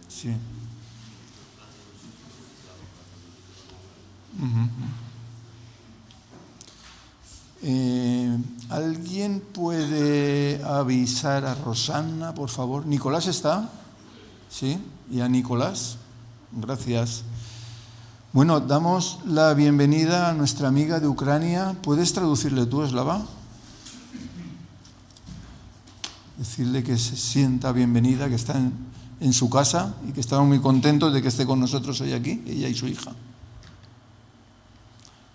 Sí. ¿Alguien puede avisar a Rosana, por favor? ¿Nicolás está? ¿Sí? ¿Y a Nicolás? Gracias. Bueno, damos la bienvenida a nuestra amiga de Ucrania. ¿Puedes traducirle tú, Slava? Decirle que se sienta bienvenida, que está en su casa y que estamos muy contentos de que esté con nosotros hoy aquí, ella y su hija.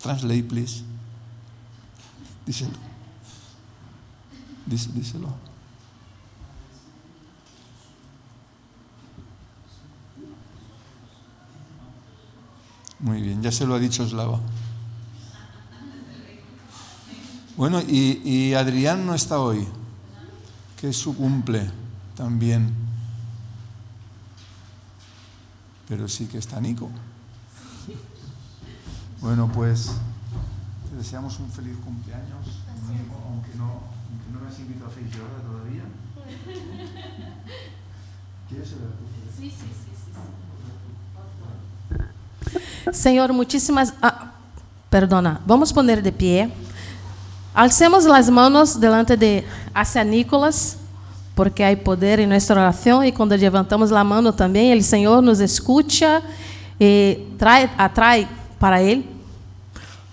Translate, please. Díselo. Díselo. Muy bien, ya se lo ha dicho Slava. Bueno, y Adrián no está hoy, que es su cumple también. Pero sí que está Nico. Bueno, pues te deseamos un feliz cumpleaños, aunque no me has invitado a feijoada todavía. ¿Quieres saber? Sí. Señor, muchísimas... perdona, vamos poner de pie. Alcemos las manos delante hacia Nicolás, porque hay poder en nuestra oración y cuando levantamos la mano también, el Señor nos escucha y atrae para Él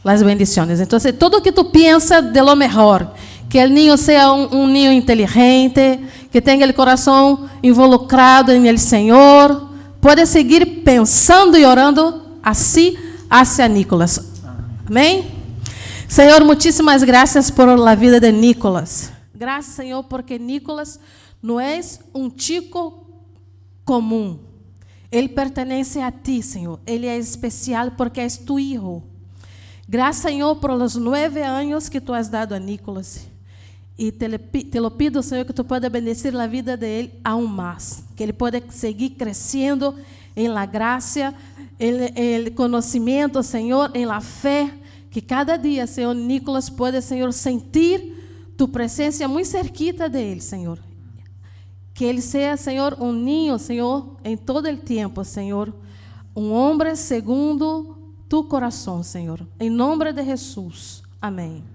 las bendiciones. Entonces, todo que tú piensas de lo mejor Que el niño sea un niño inteligente, que tenga el corazón involucrado en el Señor. Puede seguir pensando y orando así hacia Nicolás. Amén. Señor, muchísimas gracias por la vida de Nicolás. Gracias, Señor, porque Nicolás no es un chico común. Él pertenece a ti, Señor. Él es especial porque es tu hijo. Gracias, Señor, por los 9 años que tú has dado a Nicolás. Y te lo pido, Señor, que tú puedas bendecir la vida de él aún más. Que él pueda seguir creciendo en la gracia, en el conocimiento, Señor, en la fe. Que cada día, Señor, Nicolás pueda, Señor, sentir tu presencia muy cerquita de él, Señor. Que él sea, Señor, un niño, Señor, en todo el tiempo, Señor. Un hombre segundo tu corazón, Señor. En nombre de Jesús. Amén.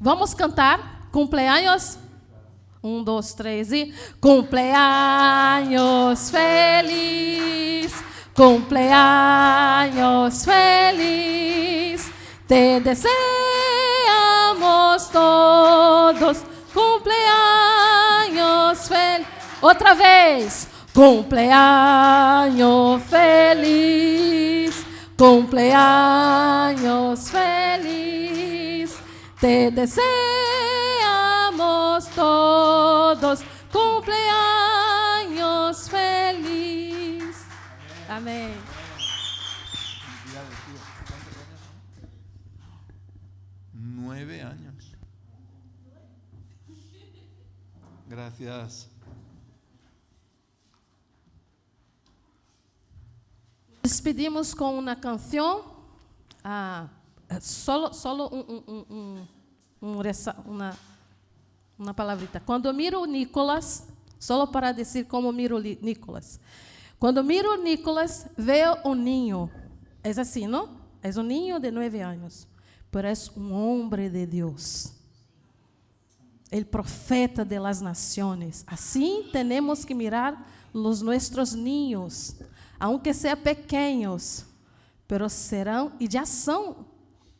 Vamos cantar cumpleaños. 1, 2, 3 y cumpleaños feliz, cumpleaños feliz, te deseamos todos, cumpleaños feliz. Otra vez, cumpleaños feliz, cumpleaños feliz. Te deseamos todos cumpleaños feliz. Amén. 9 años. Gracias. Despedimos con una canción. Solo una palabrita. Cuando miro Nicolás, solo para decir cómo miro Nicolás. Cuando miro Nicolás, veo un niño. Es así, ¿no? Es un niño de 9 años, pero es un hombre de Dios. El profeta de las naciones. Así tenemos que mirar los nuestros niños, aunque sean pequeños, pero serão e já são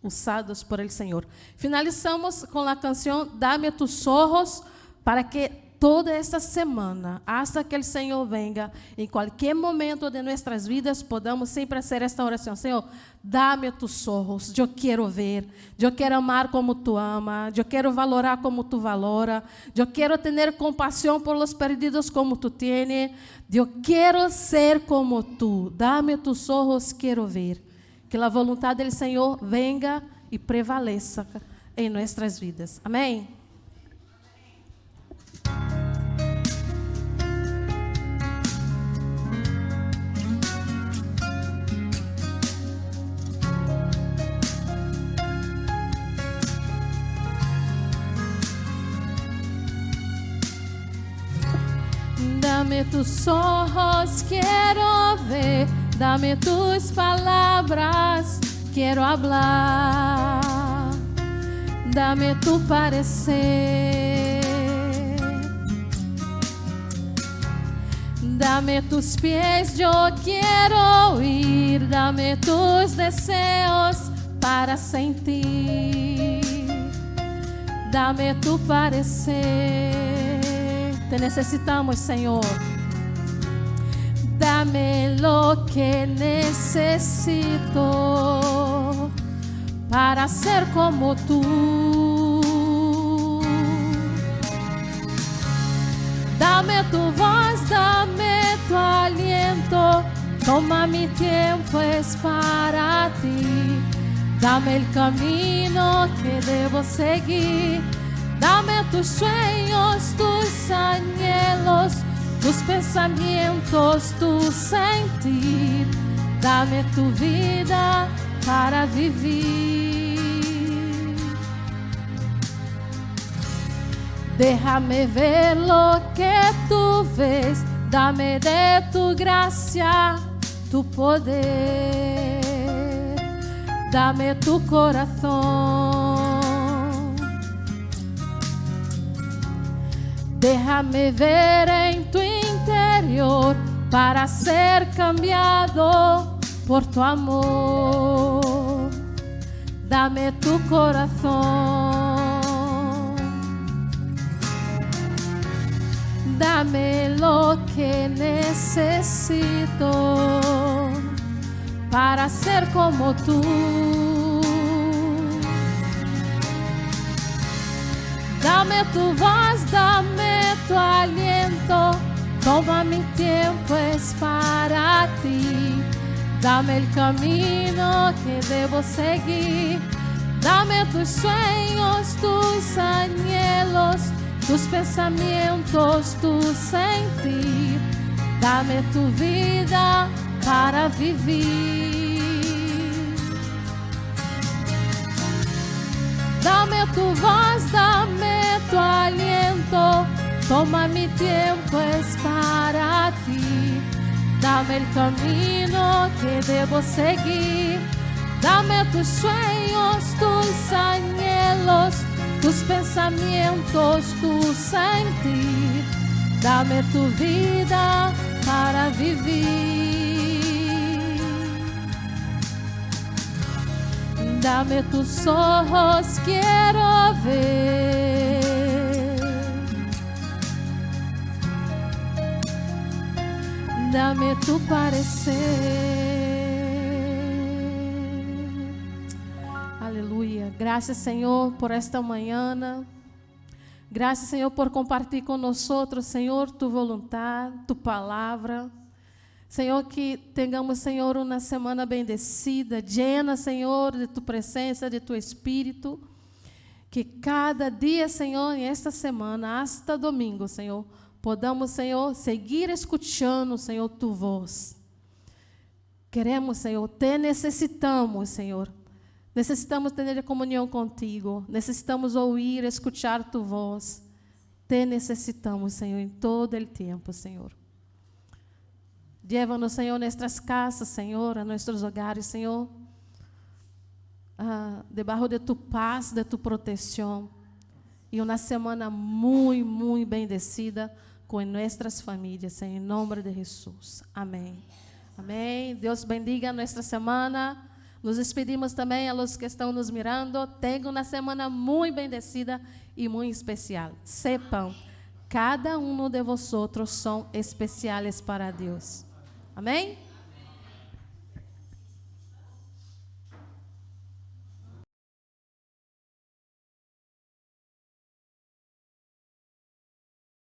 usados por el Señor. Finalizamos con la canción Dame tus ojos, para que toda esta semana, hasta que el Señor venga, en cualquier momento de nuestras vidas, podamos siempre hacer esta oración. Señor, dame tus ojos, yo quiero ver, yo quiero amar como tú amas, yo quiero valorar como tú valoras, yo quiero tener compasión por los perdidos como tú tienes, yo quiero ser como tú, dame tus ojos, quiero ver. Que a vontade do Senhor venga e prevaleça em nossas vidas. Amém? Dame tus ojos, quiero ver. Dame tus palabras, quiero hablar. Dame tu parecer. Dame tus pies, yo quiero ir. Dame tus deseos para sentir. Dame tu parecer. Te necesitamos, Señor. Dame lo que necesito para ser como tú. Dame tu voz, dame tu aliento. Toma mi tiempo, es para ti. Dame el camino que debo seguir. Dame tus sueños, tus anhelos, tus pensamientos, tu sentir. Dame tu vida para vivir. Déjame ver lo que tú ves. Dame de tu gracia, tu poder. Dame tu corazón. Déjame ver en tu interior para ser cambiado por tu amor. Dame tu corazón. Dame lo que necesito para ser como tú. Dame tu voz, dame tu aliento. Toma mi tiempo, es para ti. Dame el camino que debo seguir. Dame tus sueños, tus anhelos, tus pensamientos, tu sentir. Dame tu vida para vivir. Dame tu voz, dame tu aliento. Toma mi tiempo, es para ti. Dame el camino que debo seguir. Dame tus sueños, tus anhelos, tus pensamientos, tu sentir. Dame tu vida para vivir. Dame tus ojos, quiero ver. Dame tu parecer. Aleluia. Graças, Senhor, por esta manhã. Graças, Senhor, por compartilhar conosco, Senhor, tu vontade, tu palavra. Senhor, que tenhamos, Senhor, uma semana bendecida, llena, Senhor, de tu presença, de tu Espírito. Que cada dia, Senhor, nesta semana, hasta domingo, Senhor, podamos, Senhor, seguir escutando, Senhor, tu voz. Queremos, Senhor, te necessitamos, Senhor. Necessitamos ter comunhão contigo. Necessitamos ouvir, escutar tu voz. Te necessitamos, Senhor, em todo o tempo, Senhor. Llévanos, Senhor, a nuestras casas, Senhor, a nuestros hogares, Senhor, debaixo de tu paz, de tu proteção. E uma semana muito, muito bendecida com nossas famílias, Senhor, em nome de Jesus. Amém. Amém. Deus bendiga nossa semana. Nos despedimos também a los que estão nos mirando. Tenham uma semana muito bendecida e muito especial. Sepam, cada um de vosotros são especiais para Deus. Amém?